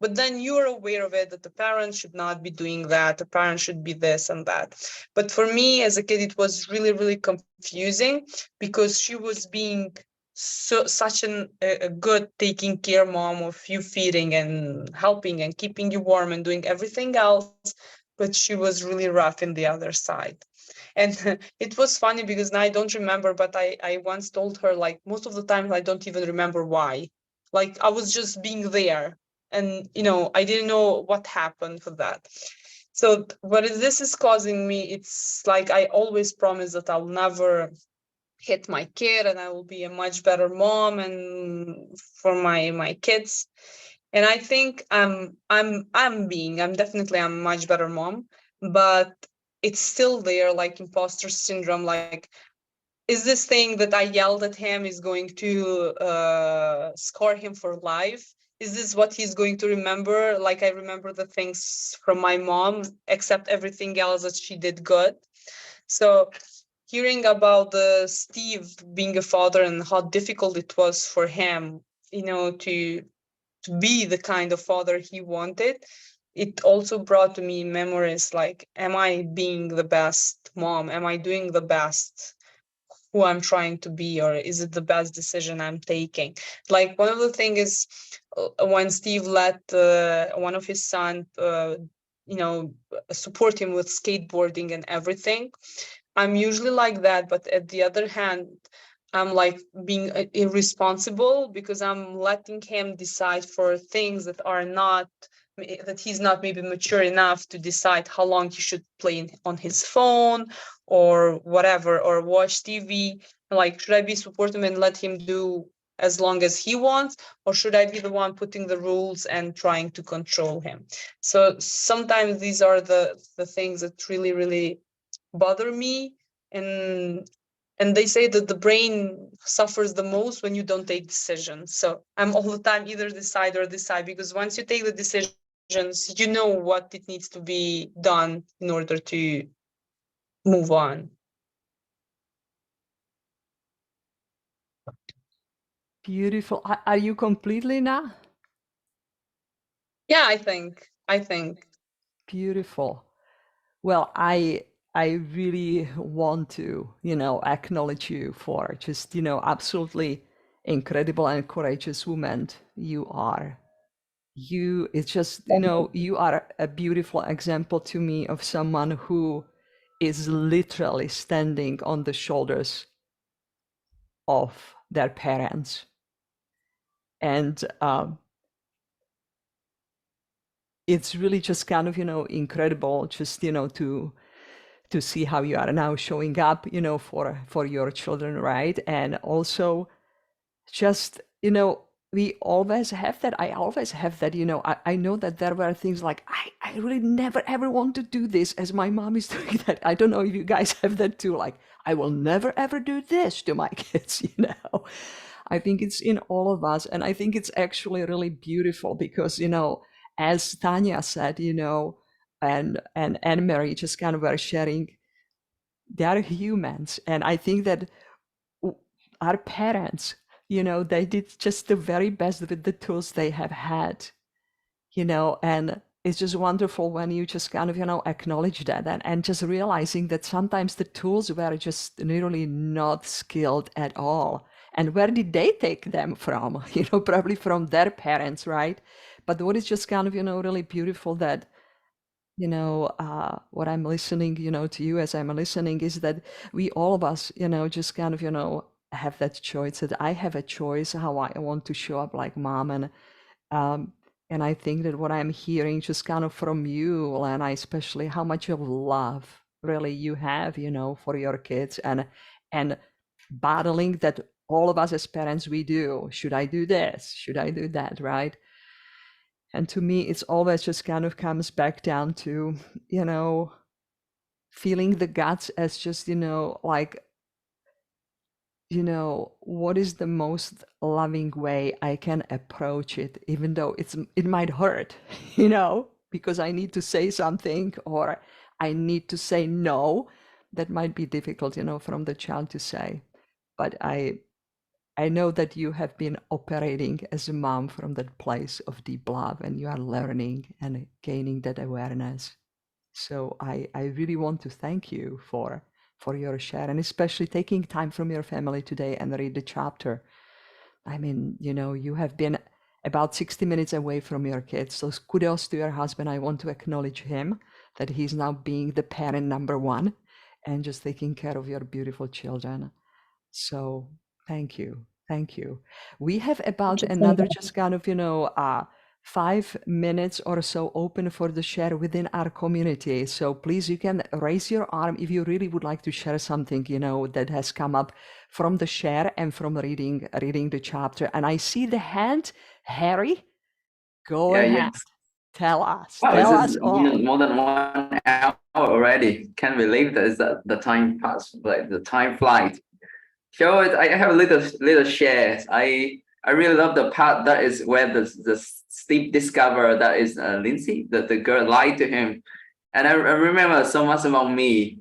But then you're aware of it, that the parents should not be doing that, the parents should be this and that. But for me as a kid, it was really, really confusing, because she was being such a good taking care mom of you, feeding and helping and keeping you warm and doing everything else. But she was really rough in the other side. And it was funny, because now I don't remember, but I once told her, like, most of the time I don't even remember why. Like, I was just being there, and I didn't know what happened for that. So what this is causing me, it's like, I always promise that I'll never hit my kid, and I will be a much better mom and for my kids. And I think I'm definitely a much better mom, but it's still there, like imposter syndrome. Like, is this thing that I yelled at him is going to scar him for life? Is this what he's going to remember? Like, I remember the things from my mom, except everything else that she did good. So hearing about the Steve being a father and how difficult it was for him, to be the kind of father he wanted, it also brought to me memories like, am I being the best mom? Am I doing the best who I'm trying to be, or is it the best decision I'm taking? Like, one of the things is, when Steve let one of his son, support him with skateboarding and everything. I'm usually like that, but at the other hand, I'm like being irresponsible, because I'm letting him decide for things that he's not maybe mature enough to decide how long he should play on his phone or whatever, or watch TV. Like, should I be supportive and let him do as long as he wants, or should I be the one putting the rules and trying to control him? So sometimes these are the things that really, really bother me. And they say that the brain suffers the most when you don't take decisions. So I'm all the time either decide or decide, because once you take the decisions, you know what it needs to be done in order to move on. Beautiful. Are you completely now? Yeah, I think. Beautiful. Well, I really want to, acknowledge you for just, absolutely incredible and courageous woman you are. it's just, you know, you are a beautiful example to me of someone who is literally standing on the shoulders of their parents. And it's really just kind of, you know, incredible just, you know, to see how you are now showing up, you know, for your children, right? And also just, you know, we always have that. I always have that, you know, I know that there were things like, I really never ever want to do this as my mom is doing that. I don't know if you guys have that too. Like, I will never ever do this to my kids, you know. I think it's in all of us. And I think it's actually really beautiful because, you know, as Tanya said, you know, and Anne-Marie just kind of were sharing, they are humans. And I think that our parents, you know, they did just the very best with the tools they have had, you know, and it's just wonderful when you just kind of, you know, acknowledge that and just realizing that sometimes the tools were just literally not skilled at all. And where did they take them from? You know, probably from their parents, right? But what is just kind of, you know, really beautiful that, you know, what I'm listening, you know, to you as I'm listening is that we, all of us, you know, just kind of, you know, have that choice, that I have a choice how I want to show up like mom. And I think that what I'm hearing just kind of from you, Lena, especially how much of love really you have, you know, for your kids and battling that all of us as parents, we do. Should I do this? Should I do that? Right? And to me, it's always just kind of comes back down to, you know, feeling the guts as just, you know, like, you know, what is the most loving way I can approach it, even though it might hurt, you know, because I need to say something or I need to say no. That might be difficult, you know, from the child to say. But I know that you have been operating as a mom from that place of deep love, and you are learning and gaining that awareness. So I really want to thank you for your share, and especially taking time from your family today and read the chapter. I mean, you know, you have been about 60 minutes away from your kids. So kudos to your husband. I want to acknowledge him, that he's now being the parent number one and just taking care of your beautiful children. So thank you. Thank you. We have about another just kind of, you know, 5 minutes or so open for the share within our community. So please, you can raise your arm if you really would like to share something, you know, that has come up from the share and from reading the chapter. And I see the hand, Harry, go ahead. Yes. Tell us. Wow, Tell this us is all. more than 1 hour already. Can't believe that the time passed, like the time flies. So I have a little shares. I really love the part that is where the Steve discovered that is Lindsay, the girl lied to him, and I remember so much about me.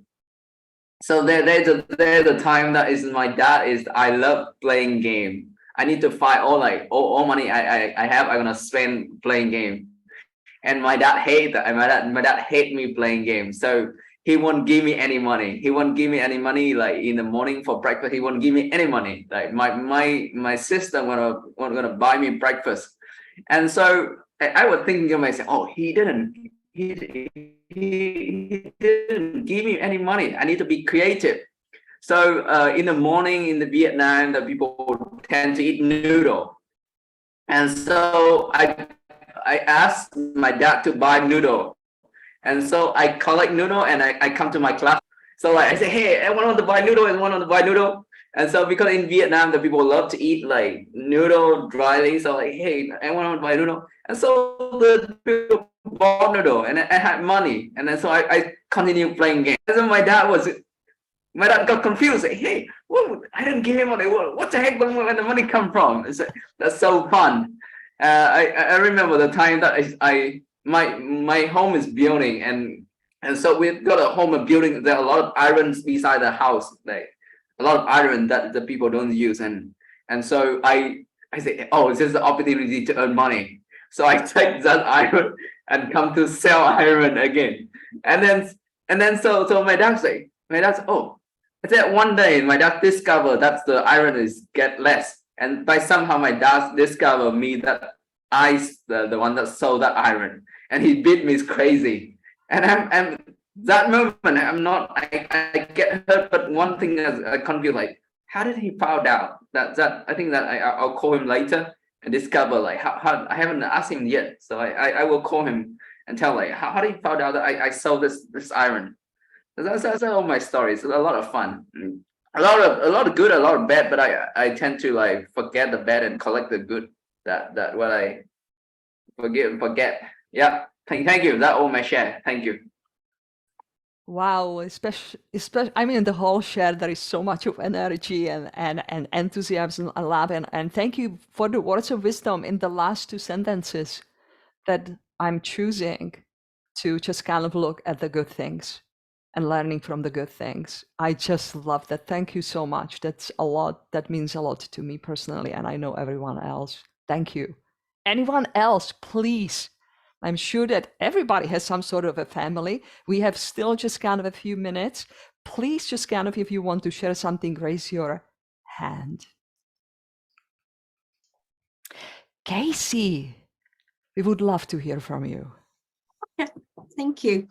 So there's a time that is my dad is I love playing game. I need to find all money I have. I'm gonna spend playing game, and my dad hate that. My dad hate me playing games. So he won't give me any money. He won't give me any money like in the morning for breakfast. He won't give me any money. Like my sister gonna buy me breakfast. And so I was thinking to myself, oh, he didn't give me any money. I need to be creative. So in the morning in the Vietnam, the people tend to eat noodle. And so I asked my dad to buy noodle. And so I collect noodle and I come to my class. So like I say, hey, everyone want to buy noodle, everyone want to buy noodle. And so because in Vietnam, the people love to eat like noodle dryly. So like, hey, everyone want to buy noodle. And so the people bought noodle and I had money. And then so I continued playing games. And so my dad got confused. Like, hey, I didn't give him money. What the heck? Where the money come from? That's so fun. I remember the time that my home is building and so we've got a home building. There are a lot of irons beside the house, like a lot of iron that the people don't use. And so I say, oh, this is the opportunity to earn money. So I take that iron and come to sell iron again. And then so my dad say, oh, I said one day my dad discovered that the iron is get less. And by somehow my dad discovered me that the one that sold that iron, and he beat me crazy. And I'm that moment, I get hurt, but one thing is I can't be like, how did he found out? That I think that I'll call him later and discover like how I haven't asked him yet. So I will call him and tell like how did he found out that I sold this iron. That's all my stories. It's a lot of fun. A lot of good, a lot of bad, but I tend to like forget the bad and collect the good. That what I forget. Yeah. Thank you. That all my share. Thank you. Wow, especially, I mean, the whole share, there is so much of energy and enthusiasm and love. And thank you for the words of wisdom in the last two sentences, that I'm choosing to just kind of look at the good things and learning from the good things. I just love that. Thank you so much. That's a lot. That means a lot to me personally, and I know everyone else. Thank you. Anyone else, please? I'm sure that everybody has some sort of a family. We have still just kind of a few minutes. Please just kind of, if you want to share something, raise your hand. Casey, we would love to hear from you. Thank you.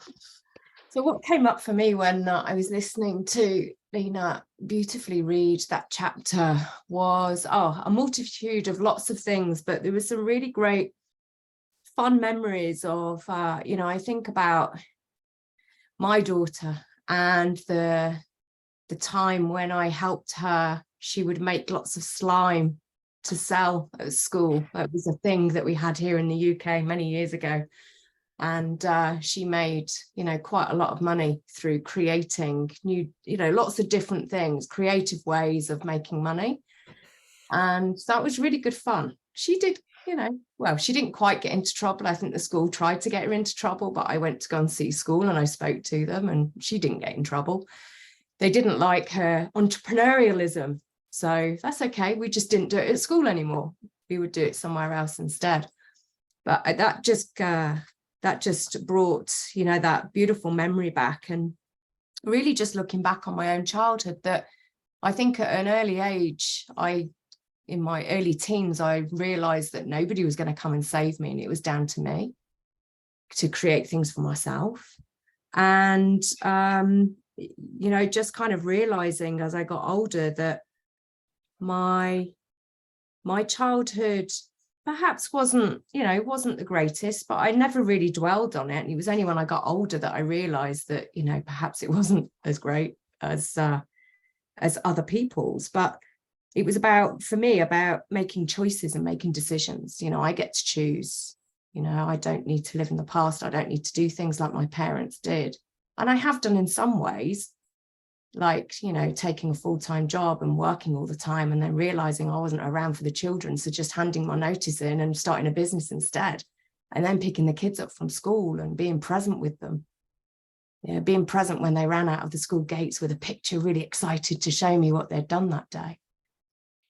So what came up for me when I was listening to Lena beautifully read that chapter was a multitude of lots of things, but there was some really great fun memories of, I think about my daughter and the time when I helped her. She would make lots of slime to sell at school. That was a thing that we had here in the UK many years ago. And she made, quite a lot of money through creating new, lots of different things, creative ways of making money. And that was really good fun. She did, she didn't quite get into trouble. I think the school tried to get her into trouble, but I went to go and see school and I spoke to them and she didn't get in trouble. They didn't like her entrepreneurialism. So that's okay. We just didn't do it at school anymore. We would do it somewhere else instead. But that just brought, that beautiful memory back, and really just looking back on my own childhood, that I think at an early age, in my early teens, I realized that nobody was going to come and save me, and it was down to me to create things for myself. And, just kind of realizing as I got older that my childhood perhaps wasn't the greatest, but I never really dwelled on it. And it was only when I got older that I realized that, perhaps it wasn't as great as other people's. But it was about making choices and making decisions. I get to choose. I don't need to live in the past. I don't need to do things like my parents did. And I have done in some ways, like, taking a full-time job and working all the time and then realizing I wasn't around for the children. So just handing my notice in and starting a business instead, and then picking the kids up from school and being present with them. Being present when they ran out of the school gates with a picture, really excited to show me what they'd done that day.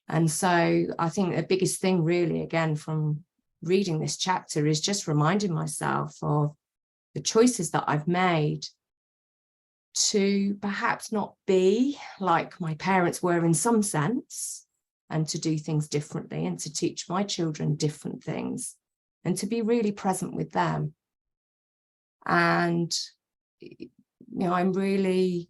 And so I think the biggest thing really, again, from reading this chapter is just reminding myself of the choices that I've made to perhaps not be like my parents were in some sense, and to do things differently and to teach my children different things and to be really present with them. And, I'm really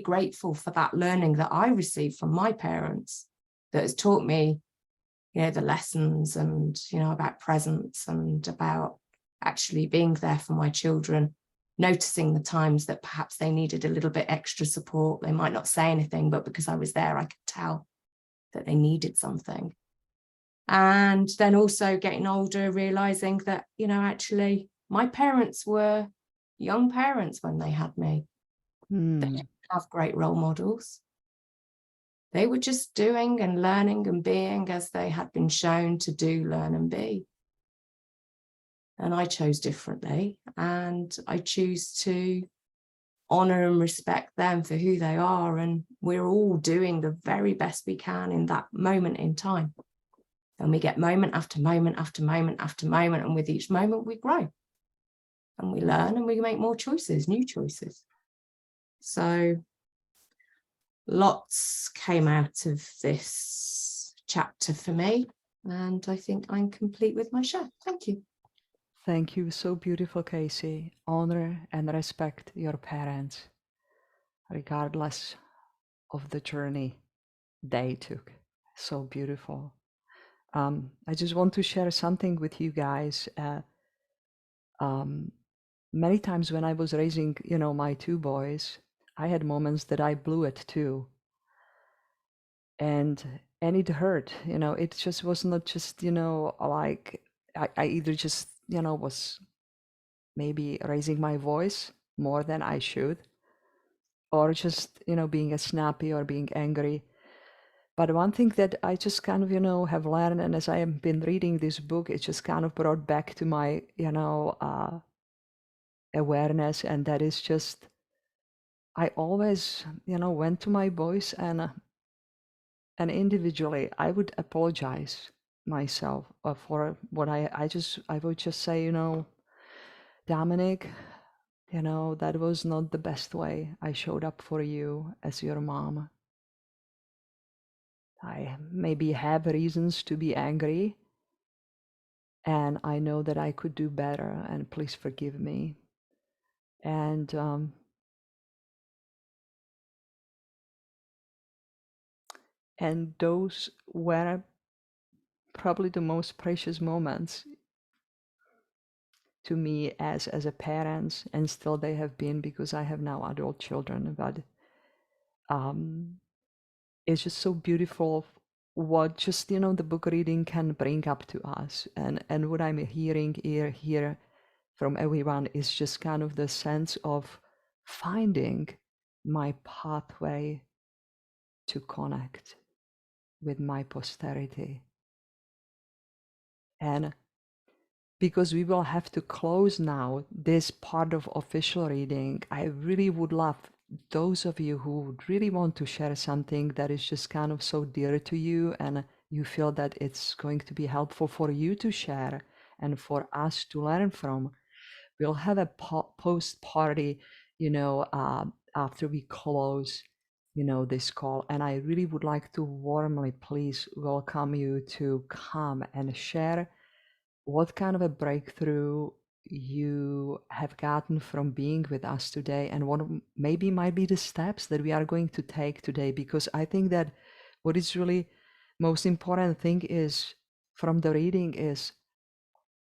grateful for that learning that I received from my parents that has taught me, the lessons and, about presence and about actually being there for my children, noticing the times that perhaps they needed a little bit extra support. They might not say anything, but because I was there, I could tell that they needed something. And then also getting older, realizing that, actually my parents were young parents when they had me. They didn't have great role models. They were just doing and learning and being as they had been shown to do, learn and be. And I chose differently, and I choose to honor and respect them for who they are. And we're all doing the very best we can in that moment in time. And we get moment after moment after moment after moment. And with each moment we grow and we learn and we make more choices, new choices. So lots came out of this chapter for me. And I think I'm complete with my share. Thank you. Thank you. So beautiful, Casey. Honor and respect your parents, regardless of the journey they took. So beautiful. I just want to share something with you guys. Many times when I was raising, my two boys, I had moments that I blew it too. And it hurt, it just was not just, like I either just, was maybe raising my voice more than I should, or just, being a snappy or being angry. But one thing that I just kind of, have learned, and as I have been reading this book, it just kind of brought back to my, awareness, and that is just, I always, went to my boys and individually, I would apologize myself for what I would just say, Dominic, that was not the best way I showed up for you as your mom. I maybe have reasons to be angry, and I know that I could do better, and please forgive me. And those were probably the most precious moments to me as a parent, and still they have been, because I have now adult children. But it's just so beautiful what just the book reading can bring up to us, and what I'm hearing here from everyone is just kind of the sense of finding my pathway to connect with my posterity. And because we will have to close now this part of official reading, I really would love those of you who would really want to share something that is just kind of so dear to you, and you feel that it's going to be helpful for you to share and for us to learn from. We'll have a post party, after we close, this call. And I really would like to warmly please welcome you to come and share what kind of a breakthrough you have gotten from being with us today, and what maybe might be the steps that we are going to take today. Because I think that what is really most important thing is from the reading is,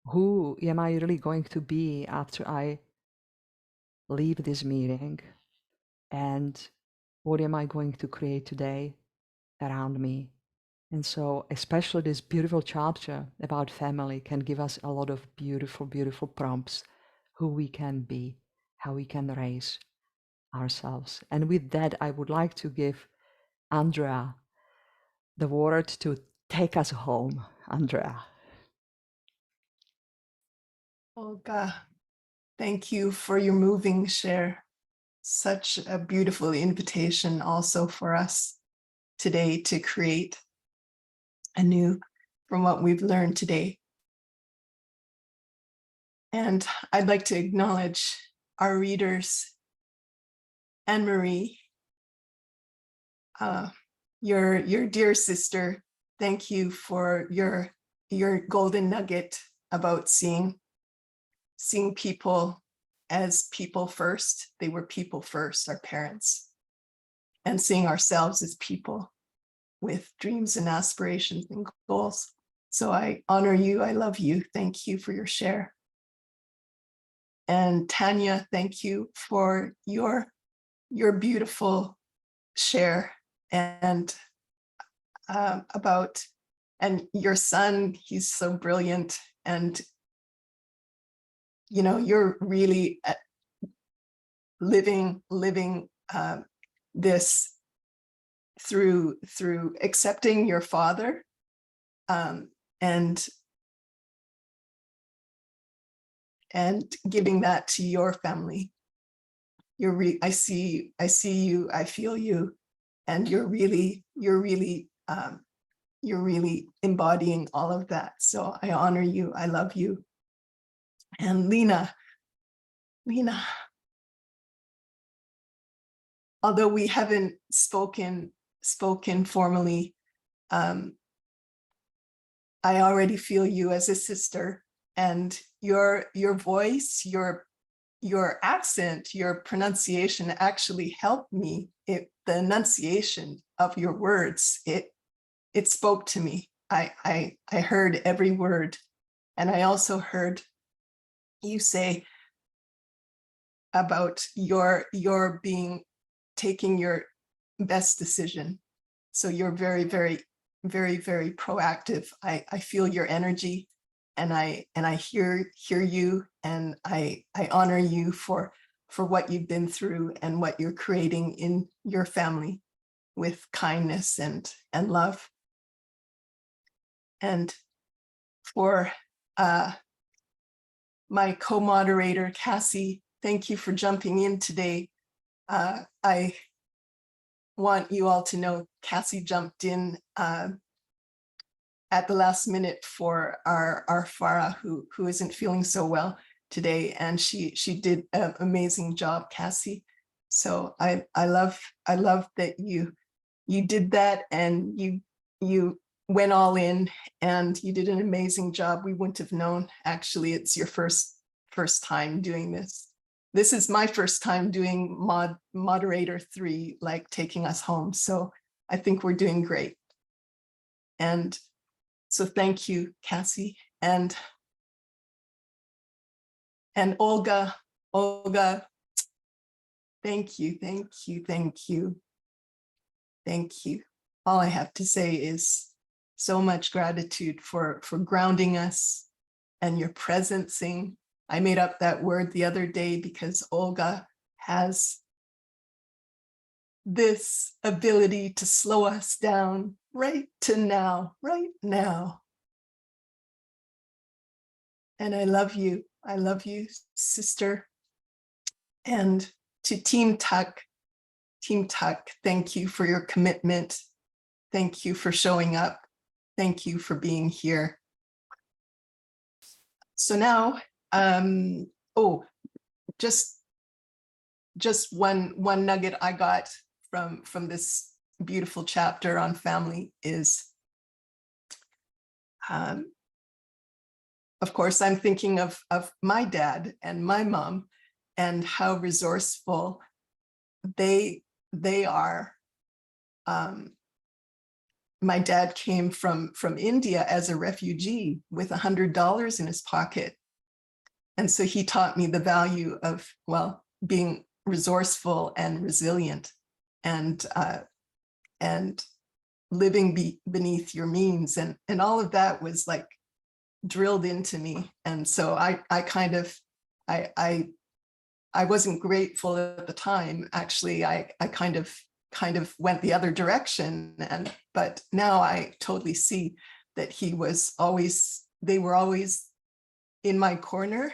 who am I really going to be after I leave this meeting, and what am I going to create today around me? And so especially this beautiful chapter about family can give us a lot of beautiful, beautiful prompts, who we can be, how we can raise ourselves. And with that, I would like to give Andrea the word to take us home. Andrea. Olga, thank you for your moving share. Such a beautiful invitation also for us today to create anew from what we've learned today. And I'd like to acknowledge our readers, Anne-Marie, your dear sister. Thank you for your golden nugget about seeing people as people first. They were people first, our parents, and seeing ourselves as people with dreams and aspirations and goals. So I honor you. I love you. Thank you for your share. And Tanya, thank you for your beautiful share, and about, and your son, he's so brilliant, and you're really living this through accepting your father, and giving that to your family. I see you, I feel you, and you're really embodying all of that. So I honor you. I love you. And Lena, although we haven't spoken formally, I already feel you as a sister, and your voice, your accent, your pronunciation actually helped me. The enunciation of your words, it spoke to me. I heard every word, and I also heard you say about your taking your best decision. So you're very, very, very, very proactive. I feel your energy, and I hear you, and I honor you for what you've been through and what you're creating in your family with kindness and love. And for my co-moderator, Cassie, thank you for jumping in today. I want you all to know Cassie jumped in at the last minute for our Farah, who isn't feeling so well today, and she did an amazing job, Cassie. So I love that you did that, and you went all in, and you did an amazing job. We wouldn't have known. Actually, it's your first time doing this. This is my first time doing moderator 3, like taking us home. So I think we're doing great. And so thank you, Cassie. And Olga, thank you. All I have to say is so much gratitude for grounding us and your presencing. I made up that word the other day because Olga has this ability to slow us down right now. And I love you, sister. And to Team Tuck, thank you for your commitment. Thank you for showing up. Thank you for being here. So now, just one nugget I got from this beautiful chapter on family is, of course, I'm thinking of my dad and my mom and how resourceful they are. My dad came from India as a refugee with $100 in his pocket. And so he taught me the value of, well, being resourceful and resilient, and living beneath your means. And all of that was like drilled into me. And so I wasn't grateful at the time. Actually, I kind of went the other direction, but now I totally see that they were always in my corner.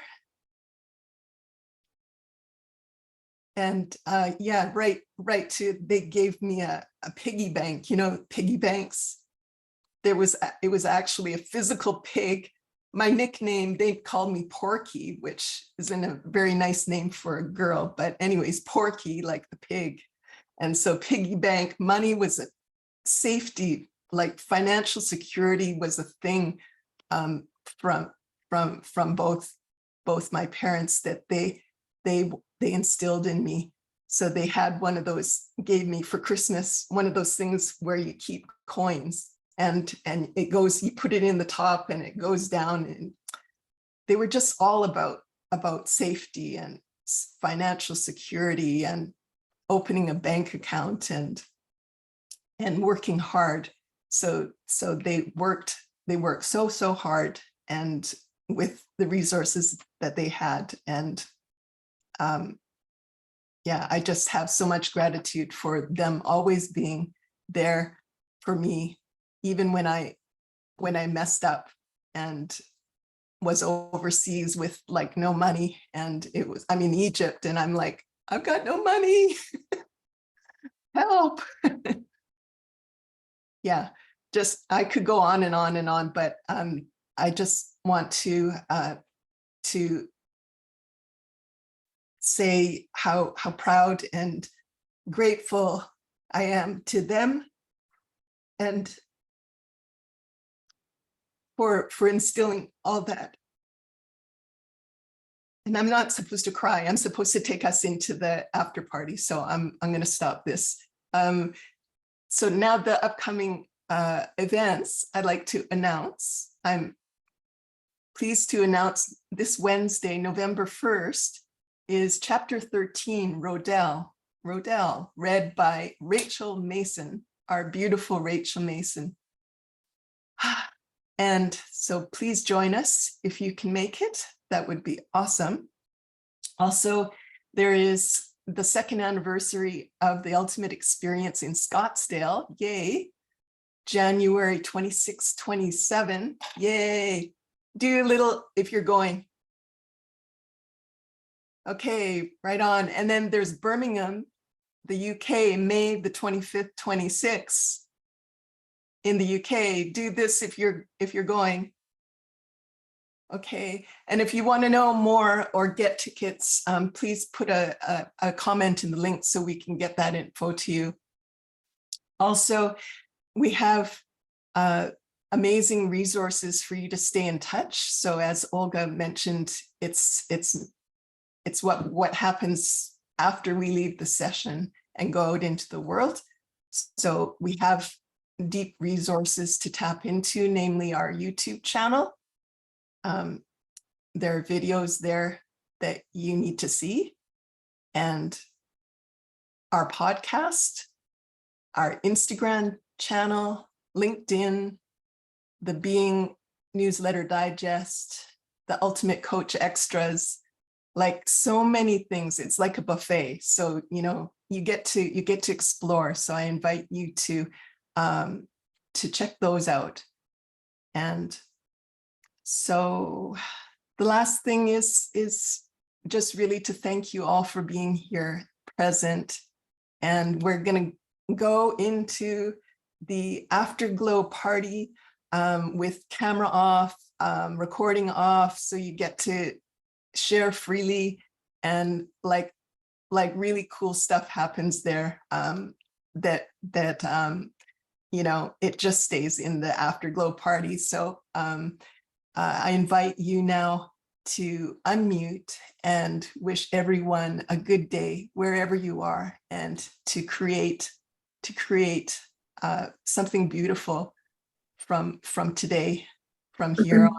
And yeah, right too, they gave me a piggy bank, piggy banks. It was actually a physical pig. My nickname, they called me Porky, which isn't a very nice name for a girl, but anyways, Porky, like the pig. And so piggy bank money was a safety, like financial security was a thing from both my parents that they instilled in me. So they had one of those, gave me for Christmas, one of those things where you keep coins, and it goes, you put it in the top and it goes down. And they were just all about safety and financial security and opening a bank account and working hard. So they worked so hard, and with the resources that they had. And yeah, I just have so much gratitude for them always being there for me, even when I messed up and was overseas with like no money. And I'm in Egypt, and I'm like, I've got no money. Help. Yeah, just I could go on and on and on, but I just want to say how proud and grateful I am to them. And for instilling all that. And I'm not supposed to cry. I'm supposed to take us into the after party. So I'm going to stop this. So now the upcoming events I'd like to announce. I'm pleased to announce this Wednesday, November 1st, is Chapter 13, Rodell, read by Rachel Mason, our beautiful Rachel Mason. And so please join us if you can make it. That would be awesome. Also, there is the second anniversary of the Ultimate Experience in Scottsdale. Yay. January 26, 27. Yay. Do a little if you're going. Okay, right on. And then there's Birmingham, the UK, May the 25th, 26th. In the UK, do this if you're going. Okay, and if you want to know more or get tickets, please put a comment in the link so we can get that info to you. Also, we have amazing resources for you to stay in touch. So as Olga mentioned, it's what happens after we leave the session and go out into the world. So we have deep resources to tap into, namely our YouTube channel. There are videos there that you need to see, and our podcast, our Instagram channel, LinkedIn, the Being Newsletter Digest, the Ultimate Coach Extras, like so many things. It's like a buffet. So, you know, you get to explore. So I invite you to check those out. And so the last thing is just really to thank you all for being here present. And we're going to go into the Afterglow party with camera off, recording off, so you get to share freely, and like really cool stuff happens there that you know, it just stays in the Afterglow party. So I invite you now to unmute and wish everyone a good day wherever you are, and to create something beautiful from today, from here on.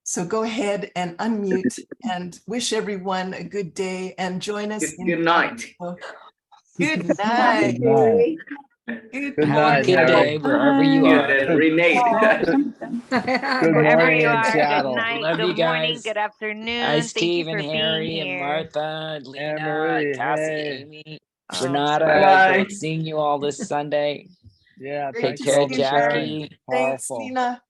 So go ahead and unmute and wish everyone a good day, and join us. Good night. Good night. Good Have a morning. good day wherever you are. Renee. Wherever you morning, are, good Seattle. night, Love you good morning, guys. good afternoon. Hi, Thank Steve you and for Harry being and here. Martha, Lena, Marie, Cassie, hey. Amy, Oh, Renata. Bye. Great seeing you all this Sunday. Yeah, Great Take to care, see you, Sharon. Jackie. Thanks, Powerful. Lena.